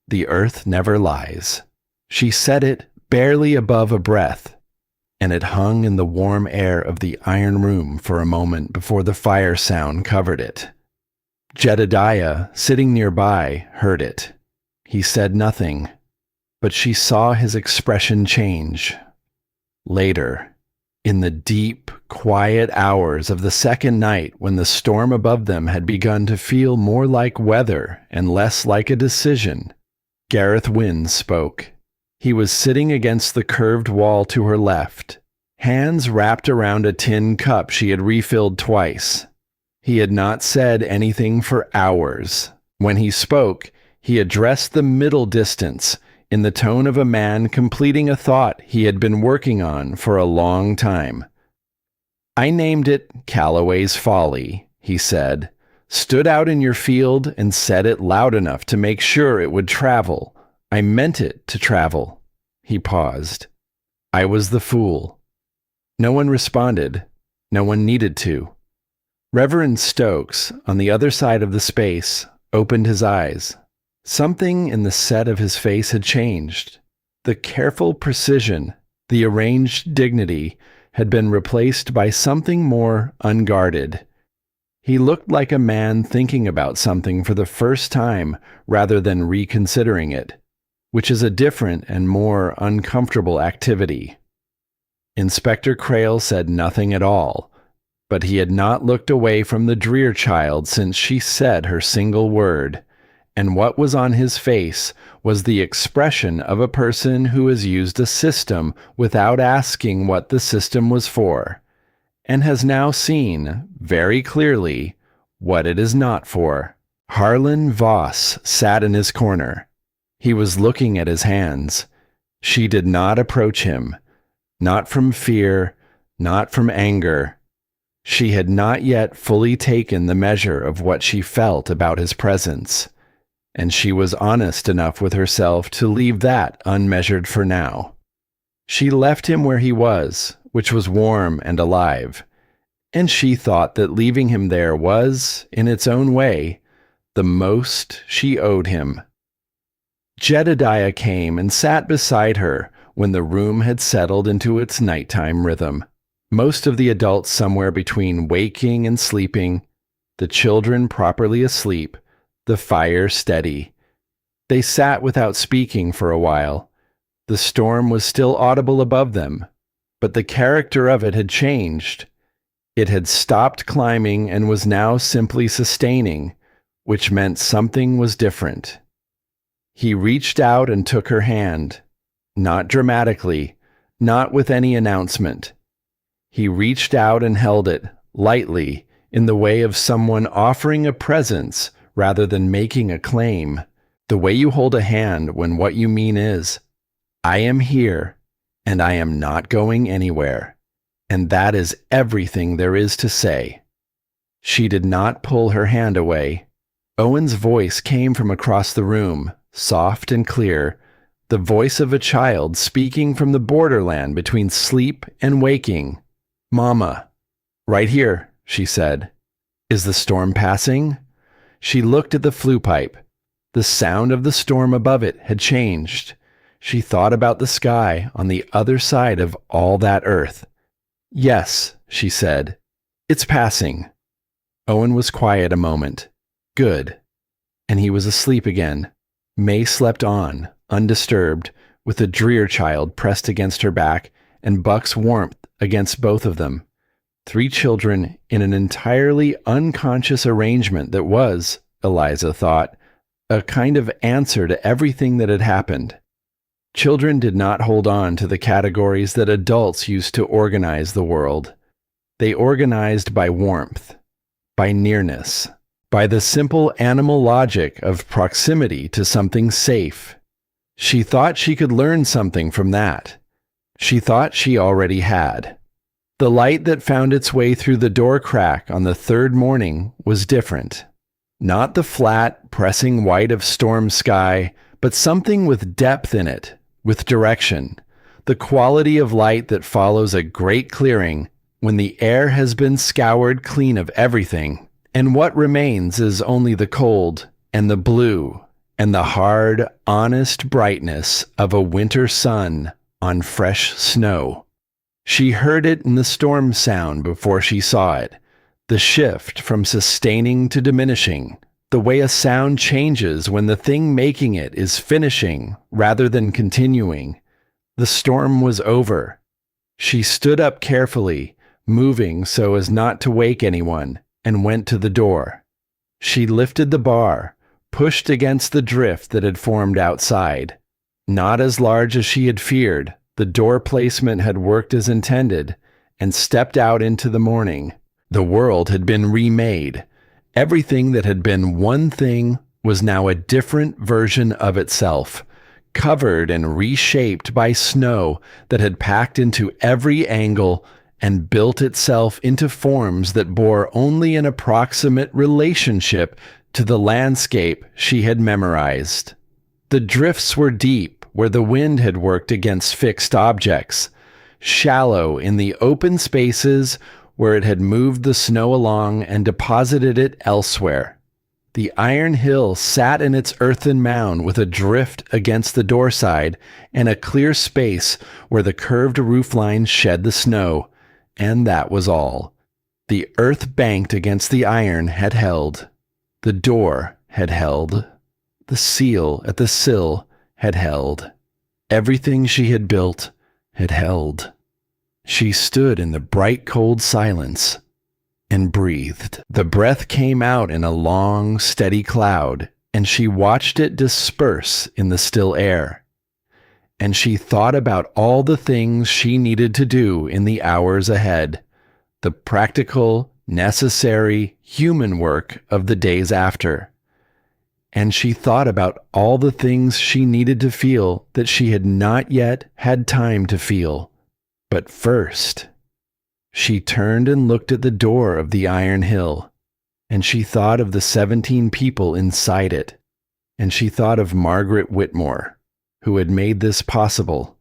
S1: The earth never lies. She said it barely above a breath, and it hung in the warm air of the iron room for a moment before the fire sound covered it. Jedediah, sitting nearby, heard it. He said nothing, but she saw his expression change. Later, in the deep, quiet hours of the second night when the storm above them had begun to feel more like weather and less like a decision, Gareth Wynne spoke. He was sitting against the curved wall to her left, hands wrapped around a tin cup she had refilled twice. He had not said anything for hours. When he spoke, he addressed the middle distance in the tone of a man completing a thought he had been working on for a long time. I named it Calloway's Folly, he said, stood out in your field and said it loud enough to make sure it would travel. I meant it to travel. He paused. I was the fool. No one responded. No one needed to. Reverend Stokes, on the other side of the space, opened his eyes. Something in the set of his face had changed. The careful precision, the arranged dignity, had been replaced by something more unguarded. He looked like a man thinking about something for the first time rather than reconsidering it, which is a different and more uncomfortable activity. Inspector Crail said nothing at all, but he had not looked away from the Dreer child since she said her single word, and what was on his face was the expression of a person who has used a system without asking what the system was for, and has now seen, very clearly, what it is not for. Harlan Voss sat in his corner. He was looking at his hands. She did not approach him, not from fear, not from anger. She had not yet fully taken the measure of what she felt about his presence, and she was honest enough with herself to leave that unmeasured for now. She left him where he was, which was warm and alive, and she thought that leaving him there was, in its own way, the most she owed him. Jedediah came and sat beside her when the room had settled into its nighttime rhythm. Most of the adults somewhere between waking and sleeping, the children properly asleep, the fire steady. They sat without speaking for a while. The storm was still audible above them, but the character of it had changed. It had stopped climbing and was now simply sustaining, which meant something was different. He reached out and took her hand, not dramatically, not with any announcement. He reached out and held it, lightly, in the way of someone offering a presence rather than making a claim. The way you hold a hand when what you mean is, I am here, and I am not going anywhere, and that is everything there is to say. She did not pull her hand away. Owen's voice came from across the room, soft and clear, the voice of a child speaking from the borderland between sleep and waking. Mama. Right here, she said. Is the storm passing? She looked at the flue pipe. The sound of the storm above it had changed. She thought about the sky on the other side of all that earth. Yes, she said. It's passing. Owen was quiet a moment. Good. And he was asleep again. May slept on, undisturbed, with the Dreer child pressed against her back and Buck's warmth against both of them. 3 children in an entirely unconscious arrangement that was, Eliza thought, a kind of answer to everything that had happened. Children did not hold on to the categories that adults used to organize the world. They organized by warmth, by nearness, by the simple animal logic of proximity to something safe. She thought she could learn something from that. She thought she already had. The light that found its way through the door crack on the 3rd morning was different. Not the flat, pressing white of storm sky, but something with depth in it, with direction, the quality of light that follows a great clearing when the air has been scoured clean of everything, and what remains is only the cold and the blue and the hard, honest brightness of a winter sun on fresh snow. She heard it in the storm sound before she saw it, the shift from sustaining to diminishing, the way a sound changes when the thing making it is finishing rather than continuing. The storm was over. She stood up carefully, moving so as not to wake anyone, and went to the door. She lifted the bar, pushed against the drift that had formed outside. Not as large as she had feared, the door placement had worked as intended, and stepped out into the morning. The world had been remade. Everything that had been one thing was now a different version of itself, covered and reshaped by snow that had packed into every angle and built itself into forms that bore only an approximate relationship to the landscape she had memorized. The drifts were deep where the wind had worked against fixed objects, shallow in the open spaces where it had moved the snow along and deposited it elsewhere. The iron hill sat in its earthen mound with a drift against the doorside and a clear space where the curved roofline shed the snow, and that was all. The earth banked against the iron had held. The door had held. The seal at the sill had held. Everything she had built had held. She stood in the bright cold silence and breathed. The breath came out in a long, steady cloud, and she watched it disperse in the still air. And she thought about all the things she needed to do in the hours ahead, the practical, necessary, human work of the days after. And she thought about all the things she needed to feel that she had not yet had time to feel. But first, she turned and looked at the door of the iron hill, and she thought of the 17 people inside it, and she thought of Margaret Whitmore, who had made this possible,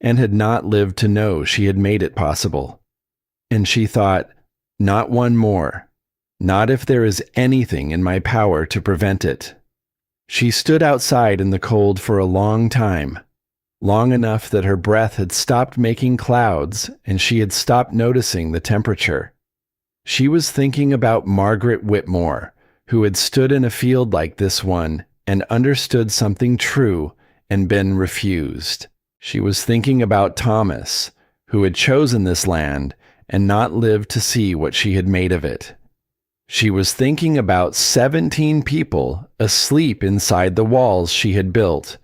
S1: and had not lived to know she had made it possible. And she thought, not one more, not if there is anything in my power to prevent it. She stood outside in the cold for a long time, long enough that her breath had stopped making clouds and she had stopped noticing the temperature. She was thinking about Margaret Whitmore, who had stood in a field like this one and understood something true and been refused. She was thinking about Thomas, who had chosen this land and not lived to see what she had made of it. She was thinking about 17 people asleep inside the walls she had built,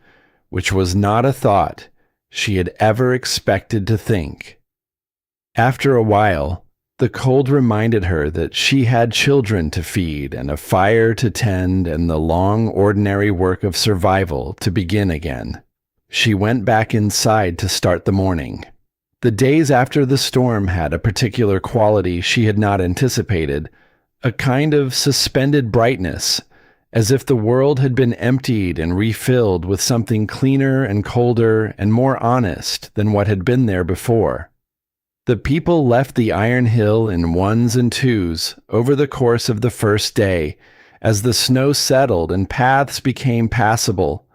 S1: which was not a thought she had ever expected to think. After a while, the cold reminded her that she had children to feed and a fire to tend and the long, ordinary work of survival to begin again. She went back inside to start the morning. The days after the storm had a particular quality she had not anticipated, a kind of suspended brightness, as if the world had been emptied and refilled with something cleaner and colder and more honest than what had been there before. The people left the iron hill in ones and twos over the course of the first day, as the snow settled and paths became passable,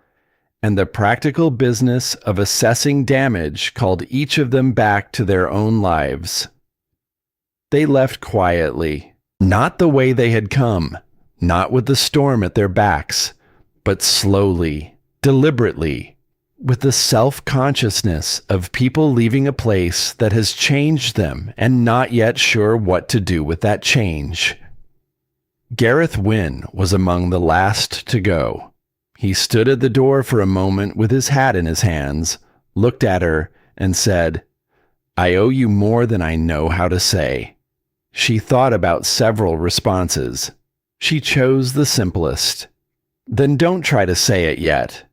S1: and the practical business of assessing damage called each of them back to their own lives. They left quietly, not the way they had come, not with the storm at their backs, but slowly, deliberately, with the self-consciousness of people leaving a place that has changed them and not yet sure what to do with that change. Gareth Wynne was among the last to go. He stood at the door for a moment with his hat in his hands, looked at her, and said, "I owe you more than I know how to say." She thought about several responses. She chose the simplest. "Then don't try to say it yet.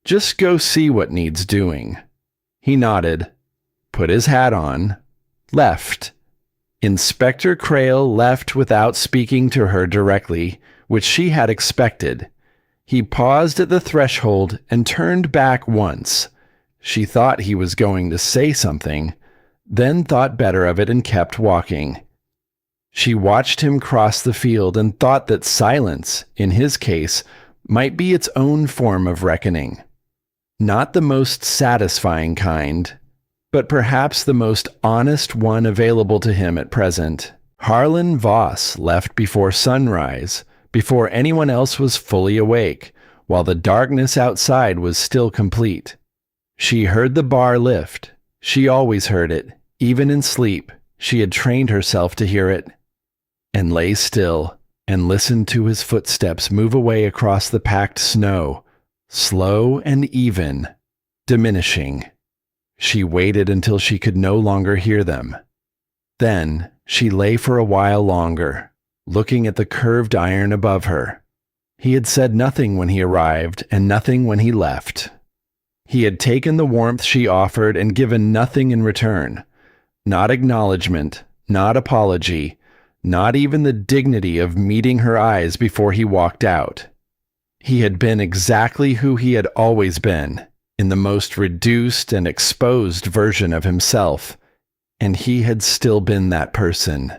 S1: Just go see what needs doing." He nodded, put his hat on, left. Inspector Crail left without speaking to her directly, which she had expected. He paused at the threshold and turned back once. She thought he was going to say something, then thought better of it and kept walking. She watched him cross the field and thought that silence, in his case, might be its own form of reckoning. Not the most satisfying kind, but perhaps the most honest one available to him at present. Harlan Voss left before sunrise, before anyone else was fully awake, while the darkness outside was still complete. She heard the bar lift. She always heard it, even in sleep. She had trained herself to hear it, and lay still and listened to his footsteps move away across the packed snow, slow and even, diminishing. She waited until she could no longer hear them. Then she lay for a while longer, looking at the curved iron above her. He had said nothing when he arrived and nothing when he left. He had taken the warmth she offered and given nothing in return. Not acknowledgement, not apology, not even the dignity of meeting her eyes before he walked out. He had been exactly who he had always been, in the most reduced and exposed version of himself, and he had still been that person.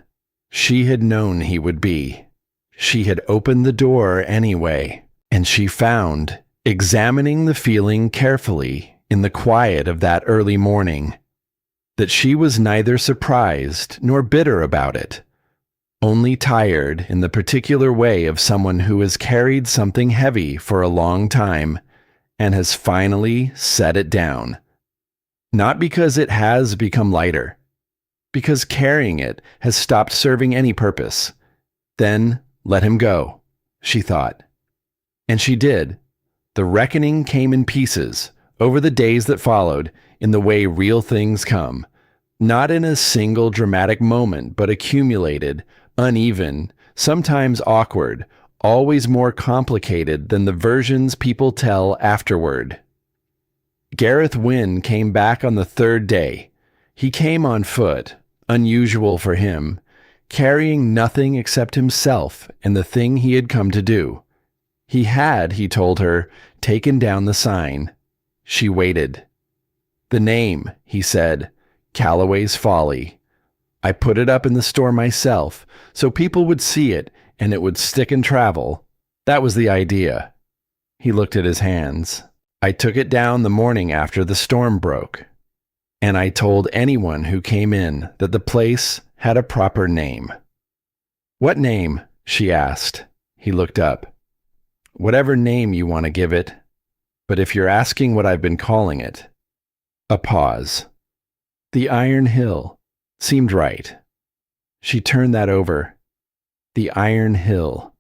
S1: She had known he would be. She had opened the door anyway, and she found, examining the feeling carefully in the quiet of that early morning, that she was neither surprised nor bitter about it, only tired in the particular way of someone who has carried something heavy for a long time and has finally set it down. Not because it has become lighter, because carrying it has stopped serving any purpose. Then let him go, she thought. And she did. The reckoning came in pieces over the days that followed, in the way real things come, not in a single dramatic moment, but accumulated, uneven, sometimes awkward, always more complicated than the versions people tell afterward. Gareth Wynne came back on the third day. He came on foot, unusual for him, carrying nothing except himself and the thing he had come to do. He had, he told her, taken down the sign. She waited. "The name," he said, "Calloway's Folly. I put it up in the store myself, so people would see it and it would stick and travel. That was the idea." He looked at his hands. "I took it down the morning after the storm broke, and I told anyone who came in that the place had a proper name." "What name?" she asked. He looked up. "Whatever name you want to give it. But if you're asking what I've been calling it." A pause. "The Iron Hill seemed right." She turned that over. The Iron Hill.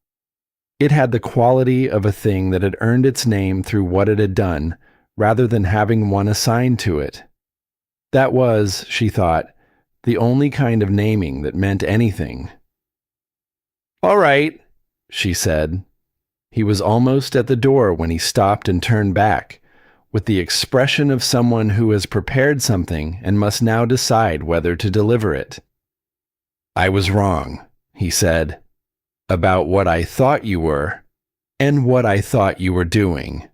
S1: It had the quality of a thing that had earned its name through what it had done, rather than having one assigned to it. That was, she thought, the only kind of naming that meant anything. "All right," she said. He was almost at the door when he stopped and turned back, with the expression of someone who has prepared something and must now decide whether to deliver it. "I was wrong," he said, "about what I thought you were and what I thought you were doing.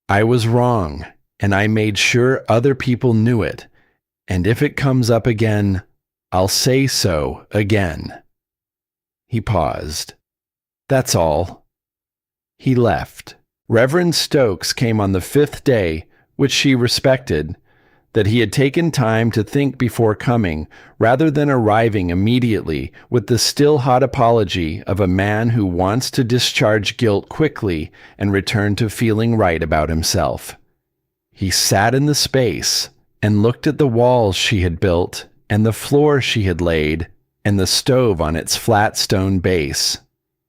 S1: I was wrong, and I made sure other people knew it, and if it comes up again, I'll say so again." He paused. "That's all." He left. Reverend Stokes came on the fifth day, which she respected, that he had taken time to think before coming, rather than arriving immediately with the still-hot apology of a man who wants to discharge guilt quickly and return to feeling right about himself. He sat in the space and looked at the walls she had built and the floor she had laid and the stove on its flat stone base,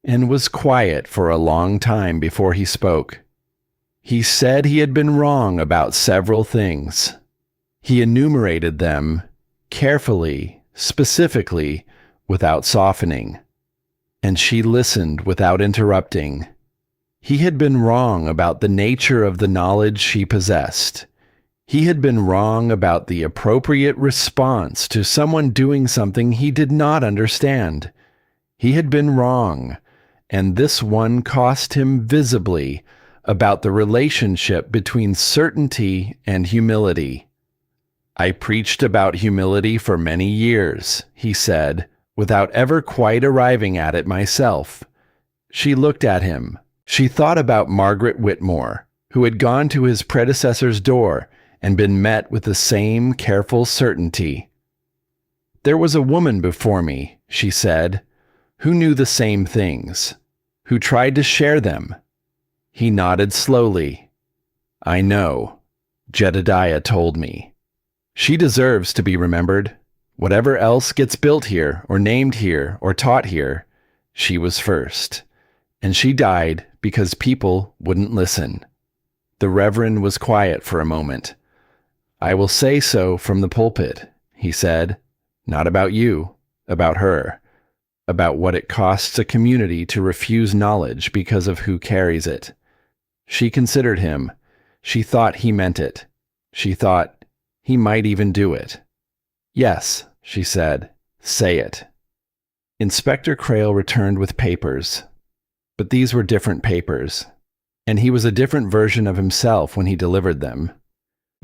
S1: and was quiet for a long time before he spoke. He said he had been wrong about several things. He enumerated them carefully, specifically, without softening, and she listened without interrupting. He had been wrong about the nature of the knowledge she possessed. He had been wrong about the appropriate response to someone doing something he did not understand. He had been wrong, and this one cost him visibly, about the relationship between certainty and humility. I preached about humility for many years, he said, without ever quite arriving at it myself. She looked at him. She thought about Margaret Whitmore, who had gone to his predecessor's door and been met with the same careful certainty. There was a woman before me, she said, who knew the same things, who tried to share them. He nodded slowly. I know, Jedediah told me. She deserves to be remembered. Whatever else gets built here, or named here, or taught here, she was first. And she died because people wouldn't listen. The Reverend was quiet for a moment. I will say so from the pulpit, he said. Not about you, about her. About what it costs a community to refuse knowledge because of who carries it. She considered him. She thought he meant it. She thought he might even do it. Yes, she said, say it. Inspector Crail returned with papers. But these were different papers, and he was a different version of himself when he delivered them.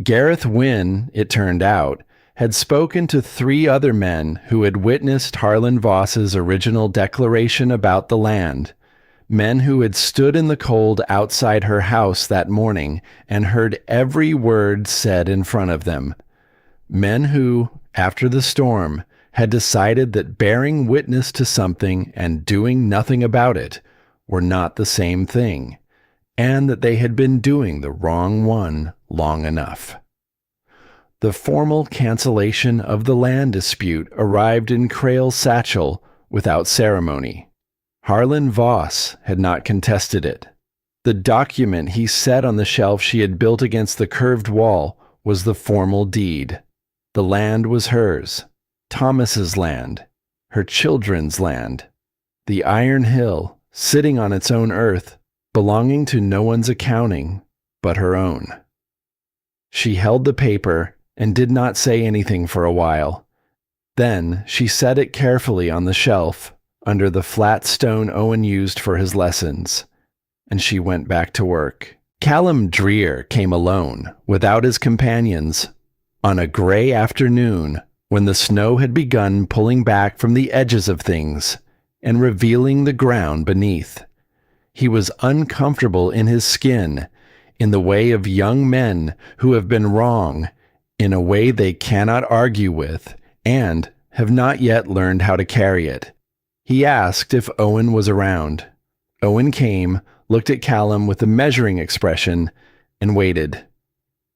S1: Gareth Wynne, it turned out, had spoken to 3 other men who had witnessed Harlan Voss's original declaration about the land, men who had stood in the cold outside her house that morning and heard every word said in front of them, men who, after the storm, had decided that bearing witness to something and doing nothing about it were not the same thing, and that they had been doing the wrong one long enough. The formal cancellation of the land dispute arrived in Crail's satchel without ceremony. Harlan Voss had not contested it. The document he set on the shelf she had built against the curved wall was the formal deed. The land was hers, Thomas's land, her children's land. The iron hill, sitting on its own earth, belonging to no one's accounting but her own. She held the paper and did not say anything for a while. Then she set it carefully on the shelf under the flat stone Owen used for his lessons, and she went back to work. Callum Dreer came alone, without his companions, on a gray afternoon when the snow had begun pulling back from the edges of things and revealing the ground beneath. He was uncomfortable in his skin, in the way of young men who have been wrong, in a way they cannot argue with, and have not yet learned how to carry it. He asked if Owen was around. Owen came, looked at Callum with a measuring expression, and waited.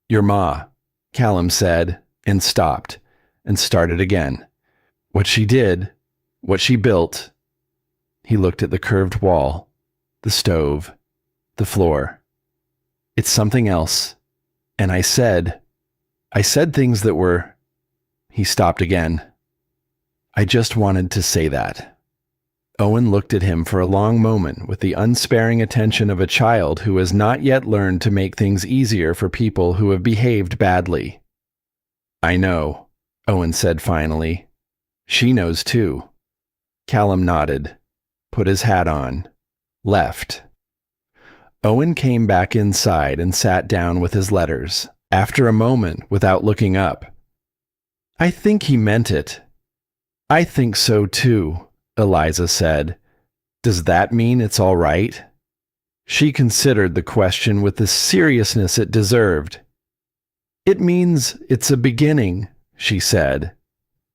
S1: Your ma, Callum said, and stopped, and started again. What she did, what she built. He looked at the curved wall, the stove, the floor. It's something else. And I said things that were... He stopped again. I just wanted to say that. Owen looked at him for a long moment with the unsparing attention of a child who has not yet learned to make things easier for people who have behaved badly. I know, Owen said finally. She knows too. Callum nodded, put his hat on, left. Owen came back inside and sat down with his letters, after a moment without looking up. I think he meant it. I think so too, Eliza said. Does that mean it's all right? She considered the question with the seriousness it deserved. It means it's a beginning, she said.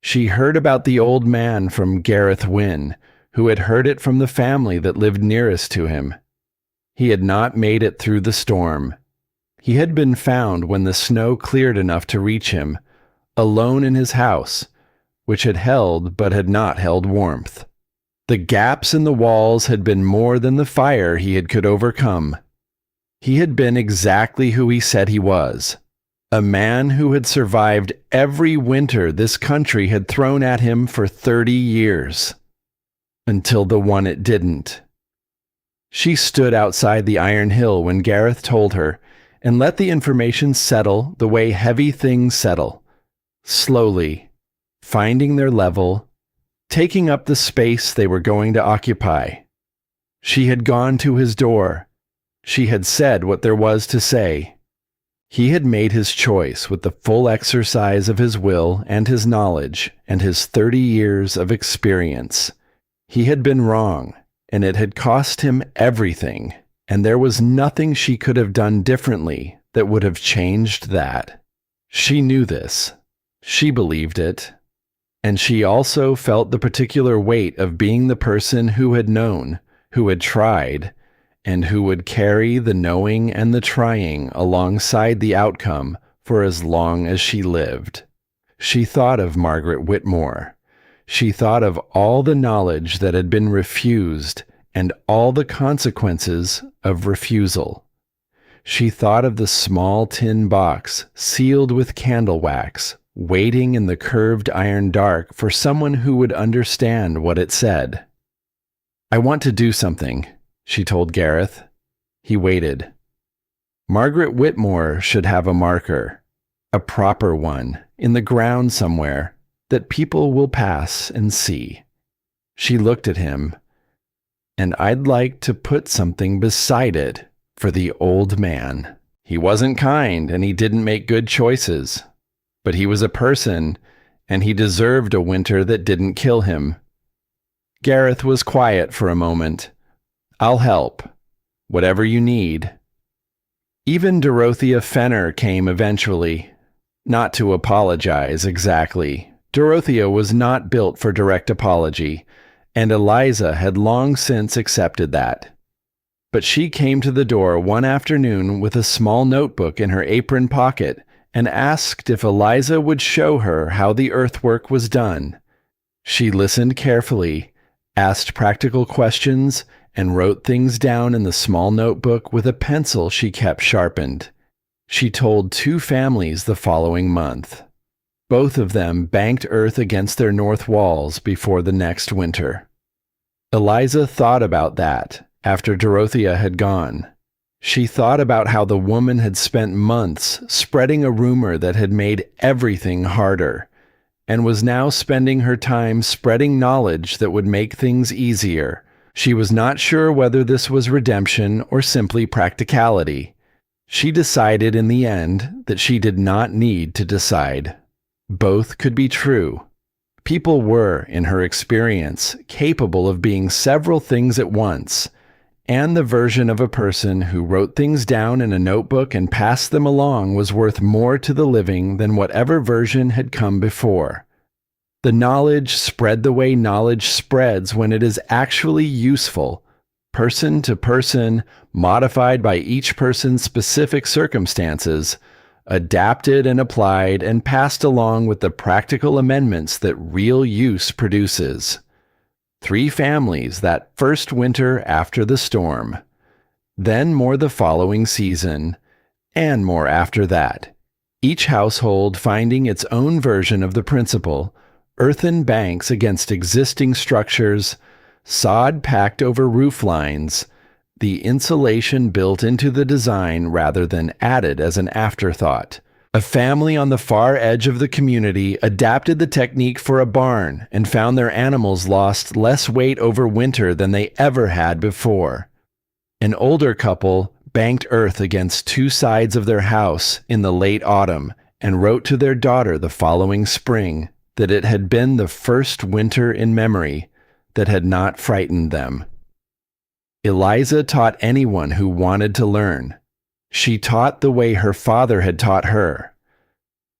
S1: She heard about the old man from Gareth Wynne, who had heard it from the family that lived nearest to him. He had not made it through the storm. He had been found when the snow cleared enough to reach him, alone in his house, which had held but had not held warmth. The gaps in the walls had been more than the fire he could overcome. He had been exactly who he said he was, a man who had survived every winter this country had thrown at him for 30 years. Until the one it didn't. She stood outside the Iron Hill when Gareth told her, and let the information settle the way heavy things settle, slowly, finding their level, taking up the space they were going to occupy. She had gone to his door. She had said what there was to say. He had made his choice with the full exercise of his will and his knowledge and his 30 years of experience. He had been wrong, and it had cost him everything, and there was nothing she could have done differently that would have changed that. She knew this. She believed it. And she also felt the particular weight of being the person who had known, who had tried, and who would carry the knowing and the trying alongside the outcome for as long as she lived. She thought of Margaret Whitmore. She thought of all the knowledge that had been refused and all the consequences of refusal. She thought of the small tin box sealed with candle wax, waiting in the curved iron dark for someone who would understand what it said. "I want to do something," she told Gareth. He waited. Margaret Whitmore should have a marker, a proper one, in the ground somewhere, that people will pass and see. She looked at him, and I'd like to put something beside it for the old man. He wasn't kind, and he didn't make good choices, but he was a person, and he deserved a winter that didn't kill him. Gareth was quiet for a moment. "I'll help. Whatever you need." Even Dorothea Fenner came eventually. Not to apologize exactly. Dorothea was not built for direct apology, and Eliza had long since accepted that. But she came to the door one afternoon with a small notebook in her apron pocket and asked if Eliza would show her how the earthwork was done. She listened carefully, asked practical questions, and wrote things down in the small notebook with a pencil she kept sharpened. She told 2 families the following month. Both of them banked earth against their north walls before the next winter. Eliza thought about that after Dorothea had gone. She thought about how the woman had spent months spreading a rumor that had made everything harder, and was now spending her time spreading knowledge that would make things easier. She was not sure whether this was redemption or simply practicality. She decided in the end that she did not need to decide. Both could be true. People were, in her experience, capable of being several things at once, and the version of a person who wrote things down in a notebook and passed them along was worth more to the living than whatever version had come before. The knowledge spread the way knowledge spreads when it is actually useful, person to person, modified by each person's specific circumstances, adapted and applied and passed along with the practical amendments that real use produces. 3 families that first winter after the storm, then more the following season, and more after that, each household finding its own version of the principle, earthen banks against existing structures, sod packed over roof lines, the insulation built into the design rather than added as an afterthought. A family on the far edge of the community adapted the technique for a barn and found their animals lost less weight over winter than they ever had before. An older couple banked earth against 2 sides of their house in the late autumn and wrote to their daughter the following spring that it had been the first winter in memory that had not frightened them. Eliza taught anyone who wanted to learn. She taught the way her father had taught her,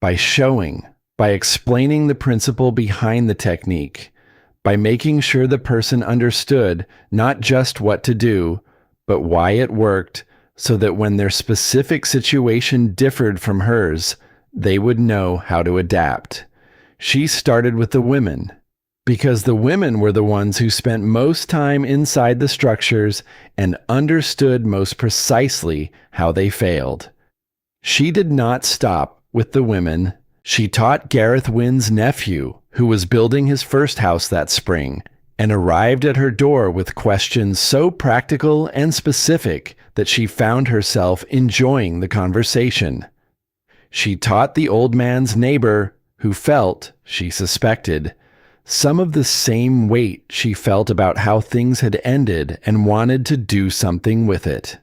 S1: by showing, by explaining the principle behind the technique, by making sure the person understood not just what to do, but why it worked, so that when their specific situation differed from hers, they would know how to adapt. She started with the women, because the women were the ones who spent most time inside the structures and understood most precisely how they failed. She did not stop with the women. She taught Gareth Wynn's nephew, who was building his first house that spring, and arrived at her door with questions so practical and specific that she found herself enjoying the conversation. She taught the old man's neighbor, who felt, she suspected, some of the same weight she felt about how things had ended and wanted to do something with it.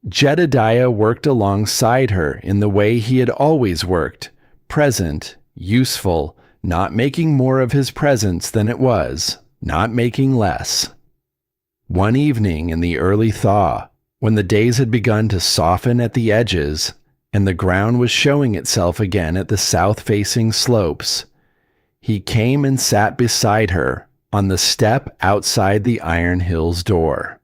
S1: Jedediah worked alongside her in the way he had always worked, present, useful, not making more of his presence than it was, not making less. One evening in the early thaw, when the days had begun to soften at the edges, and the ground was showing itself again at the south-facing slopes, he came and sat beside her on the step outside the Iron Hills door.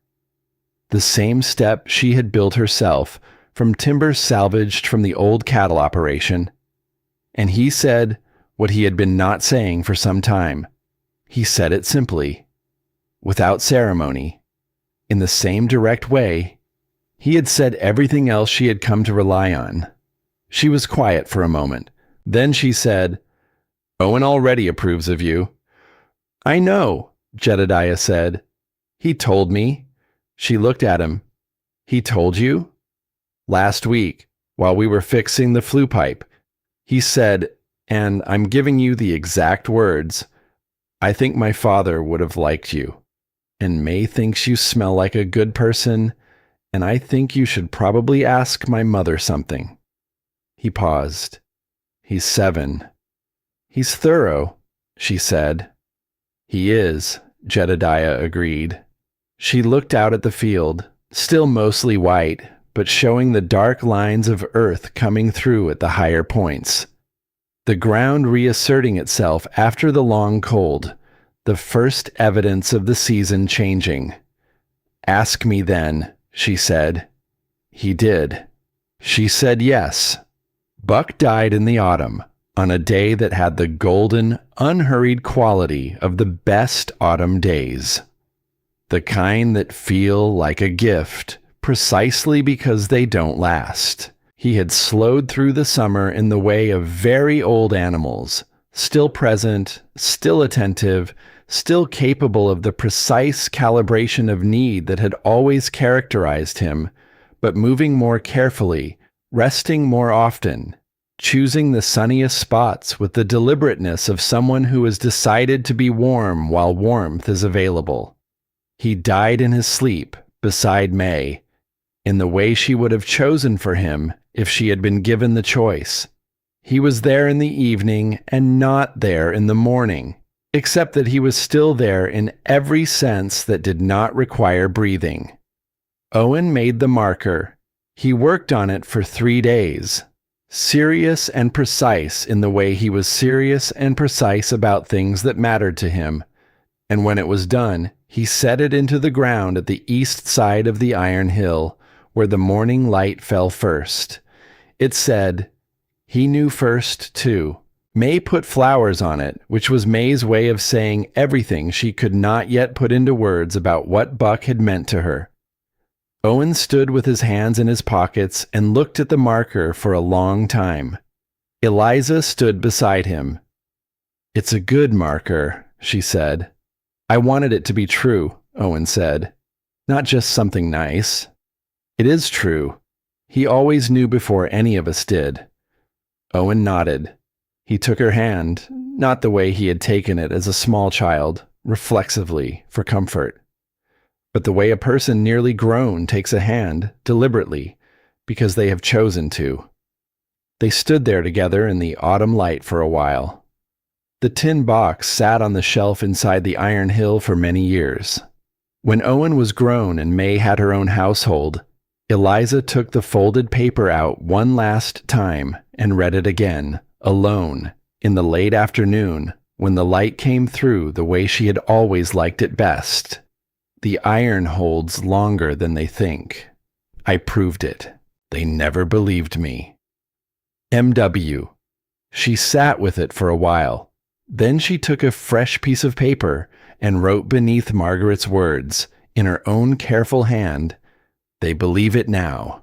S1: The same step she had built herself from timber salvaged from the old cattle operation. And he said what he had been not saying for some time. He said it simply, without ceremony, in the same direct way he had said everything else she had come to rely on. She was quiet for a moment. Then she said, "Owen already approves of you." "I know," Jedediah said. "He told me." She looked at him. "He told you?" "Last week, while we were fixing the flue pipe. He said, and I'm giving you the exact words, 'I think my father would have liked you. And May thinks you smell like a good person, and I think you should probably ask my mother something.'" He paused. "He's 7. "He's thorough," she said. "He is," Jedediah agreed. She looked out at the field, still mostly white, but showing the dark lines of earth coming through at the higher points. The ground reasserting itself after the long cold, the first evidence of the season changing. "Ask me then," she said. He did. She said yes. Buck died in the autumn, on a day that had the golden, unhurried quality of the best autumn days. The kind that feel like a gift, precisely because they don't last. He had slowed through the summer in the way of very old animals, still present, still attentive, still capable of the precise calibration of need that had always characterized him, but moving more carefully, resting more often, choosing the sunniest spots with the deliberateness of someone who has decided to be warm while warmth is available. He died in his sleep beside May, in the way she would have chosen for him if she had been given the choice. He was there in the evening and not there in the morning, except that he was still there in every sense that did not require breathing. Owen made the marker. He worked on it for 3 days, serious and precise in the way he was serious and precise about things that mattered to him, and when it was done, he set it into the ground at the east side of the Iron Hill, where the morning light fell first. It said, he knew first, too. May put flowers on it, which was May's way of saying everything she could not yet put into words about what Buck had meant to her. Owen stood with his hands in his pockets and looked at the marker for a long time. Eliza stood beside him. "It's a good marker," she said. "I wanted it to be true," Owen said. "Not just something nice." "It is true. He always knew before any of us did." Owen nodded. He took her hand, not the way he had taken it as a small child, reflexively, for comfort, but the way a person nearly grown takes a hand, deliberately, because they have chosen to. They stood there together in the autumn light for a while. The tin box sat on the shelf inside the Iron Hill for many years. When Owen was grown and May had her own household, Eliza took the folded paper out one last time and read it again, alone, in the late afternoon, when the light came through the way she had always liked it best. The iron holds longer than they think. I proved it. They never believed me. M.W. She sat with it for a while. Then she took a fresh piece of paper and wrote beneath Margaret's words, in her own careful hand, "They believe it now."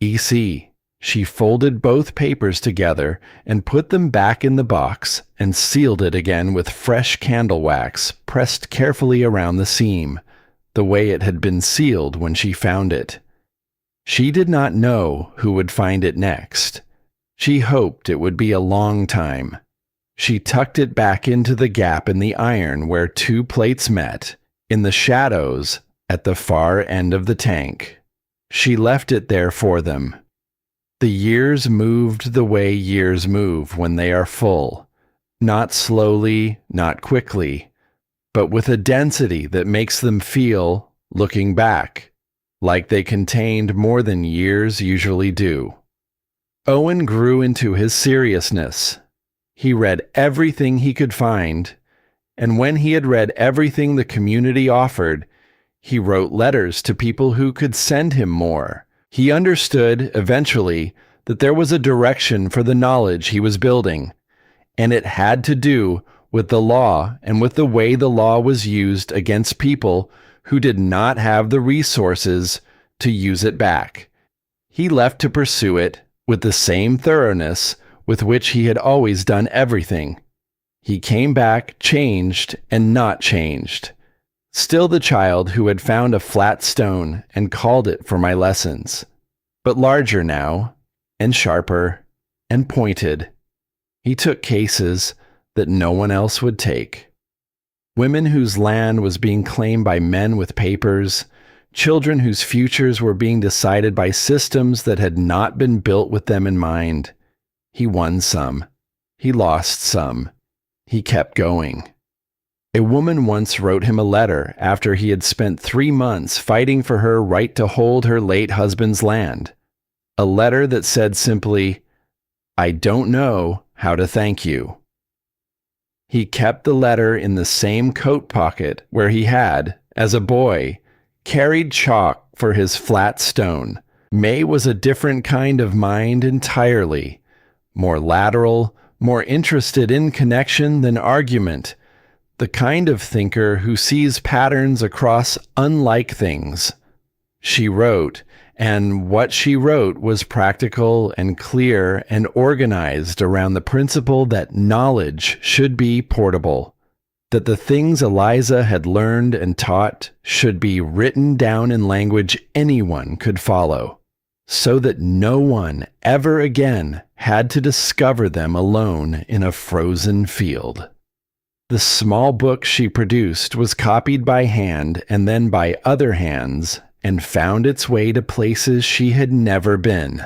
S1: E.C. She folded both papers together and put them back in the box and sealed it again with fresh candle wax pressed carefully around the seam, the way it had been sealed when she found it. She did not know who would find it next. She hoped it would be a long time. She tucked it back into the gap in the iron where two plates met, in the shadows at the far end of the tank. She left it there for them. The years moved the way years move when they are full, not slowly, not quickly, but with a density that makes them feel, looking back, like they contained more than years usually do. Owen grew into his seriousness. He read everything he could find, and when he had read everything the community offered, he wrote letters to people who could send him more. He understood, eventually, that there was a direction for the knowledge he was building, and it had to do with the law and with the way the law was used against people who did not have the resources to use it back. He left to pursue it with the same thoroughness with which he had always done everything. He came back changed and not changed. Still the child who had found a flat stone and called it for my lessons, but larger now, and sharper, and pointed. He took cases that no one else would take. Women whose land was being claimed by men with papers, children whose futures were being decided by systems that had not been built with them in mind. He won some. He lost some. He kept going. A woman once wrote him a letter after he had spent 3 months fighting for her right to hold her late husband's land. A letter that said simply, "I don't know how to thank you." He kept the letter in the same coat pocket where he had, as a boy, carried chalk for his flat stone. May was a different kind of mind entirely, more lateral, more interested in connection than argument, the kind of thinker who sees patterns across unlike things. She wrote, and what she wrote was practical and clear and organized around the principle that knowledge should be portable, that the things Eliza had learned and taught should be written down in language anyone could follow, so that no one ever again had to discover them alone in a frozen field. The small book she produced was copied by hand and then by other hands and found its way to places she had never been.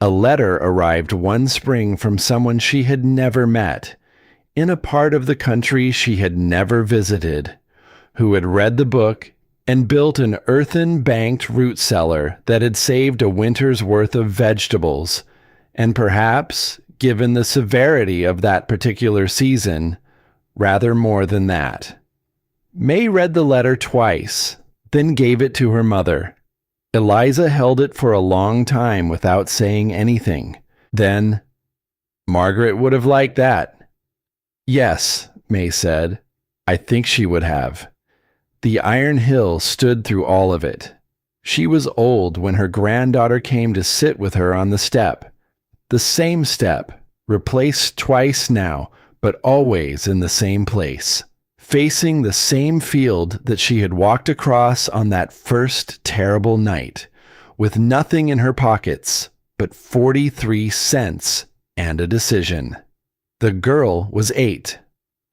S1: A letter arrived one spring from someone she had never met, in a part of the country she had never visited, who had read the book and built an earthen-banked root cellar that had saved a winter's worth of vegetables, and perhaps, given the severity of that particular season, rather more than that. May read the letter twice, then gave it to her mother. Eliza held it for a long time without saying anything. Then, "Margaret would have liked that." "Yes," May said. "I think she would have." The iron hill stood through all of it. She was old when her granddaughter came to sit with her on the step. The same step, replaced twice now, but always in the same place, facing the same field that she had walked across on that first terrible night, with nothing in her pockets but 43 cents and a decision. The girl was 8.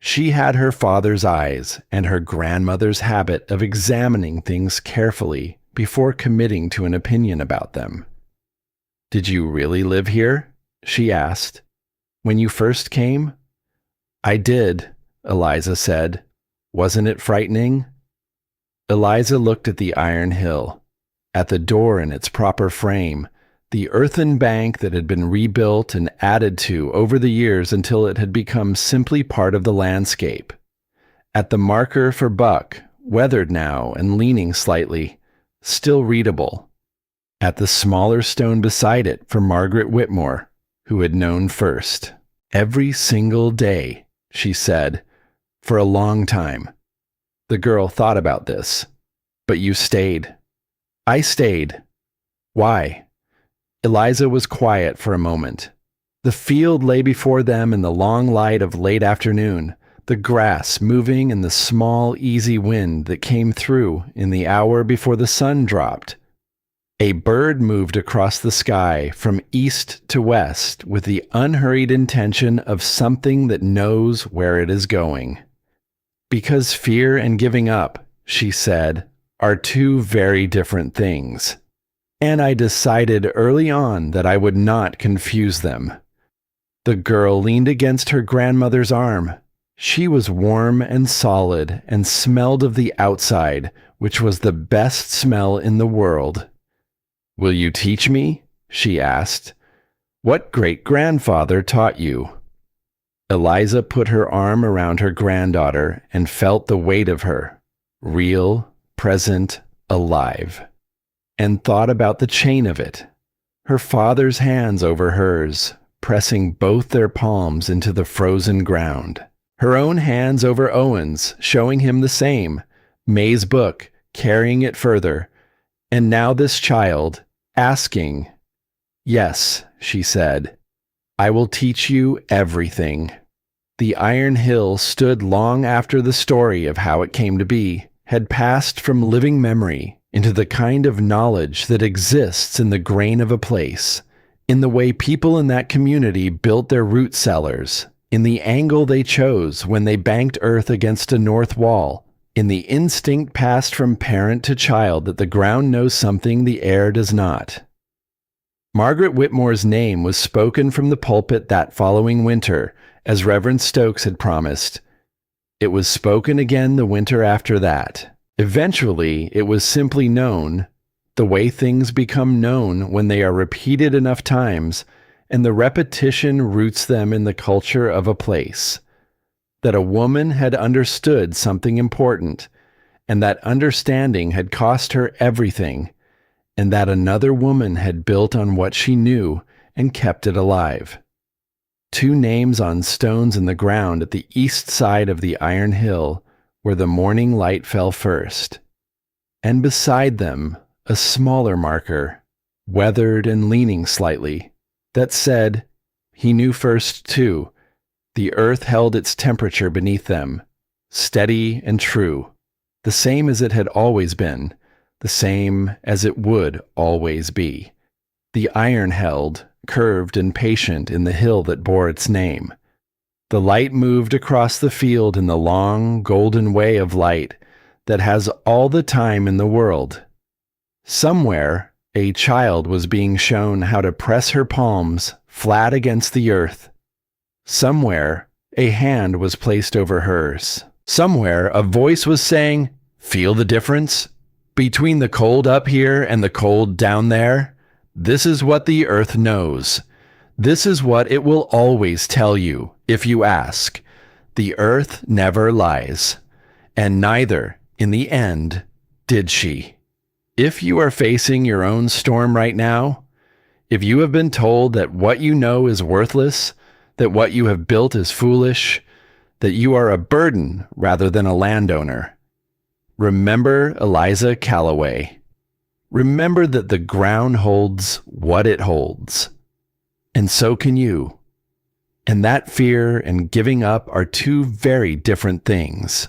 S1: She had her father's eyes and her grandmother's habit of examining things carefully before committing to an opinion about them. "Did you really live here?" she asked. "When you first came?" "I did," Eliza said. "Wasn't it frightening?" Eliza looked at the iron hill, at the door in its proper frame, the earthen bank that had been rebuilt and added to over the years until it had become simply part of the landscape, at the marker for Buck, weathered now and leaning slightly, still readable, at the smaller stone beside it for Margaret Whitmore, who had known first. Every single day, she said, for a long time. The girl thought about this. But you stayed. I stayed. Why? Eliza was quiet for a moment. The field lay before them in the long light of late afternoon, the grass moving in the small, easy wind that came through in the hour before the sun dropped. A bird moved across the sky from east to west with the unhurried intention of something that knows where it is going. Because fear and giving up, she said, are two very different things. And I decided early on that I would not confuse them. The girl leaned against her grandmother's arm. She was warm and solid and smelled of the outside, which was the best smell in the world. Will you teach me? She asked. What great-grandfather taught you? Eliza put her arm around her granddaughter and felt the weight of her, real, present, alive, and thought about the chain of it, her father's hands over hers, pressing both their palms into the frozen ground, her own hands over Owen's, showing him the same, May's book, carrying it further, and now this child, asking. Yes, she said, I will teach you everything. The Iron Hill stood long after the story of how it came to be had passed from living memory into the kind of knowledge that exists in the grain of a place, in the way people in that community built their root cellars, in the angle they chose when they banked earth against a north wall, in the instinct passed from parent to child that the ground knows something the air does not. Margaret Whitmore's name was spoken from the pulpit that following winter, as Reverend Stokes had promised. It was spoken again the winter after that. Eventually, it was simply known, the way things become known when they are repeated enough times, and the repetition roots them in the culture of a place. That a woman had understood something important, and that understanding had cost her everything, and that another woman had built on what she knew and kept it alive. Two names on stones in the ground at the east side of the Iron Hill, where the morning light fell first. And beside them, a smaller marker, weathered and leaning slightly, that said, he knew first too, the earth held its temperature beneath them, steady and true, the same as it had always been, the same as it would always be. The iron held, curved and patient in the hill that bore its name. The light moved across the field in the long, golden way of light that has all the time in the world. Somewhere, a child was being shown how to press her palms flat against the earth. Somewhere, a hand was placed over hers. Somewhere, a voice was saying, "Feel the difference? Between the cold up here and the cold down there? This is what the earth knows. This is what it will always tell you, if you ask. The earth never lies. And neither, in the end, did she." If you are facing your own storm right now, if you have been told that what you know is worthless, that what you have built is foolish, that you are a burden rather than a landowner, remember Eliza Calloway. Remember that the ground holds what it holds. And so can you. And that fear and giving up are two very different things.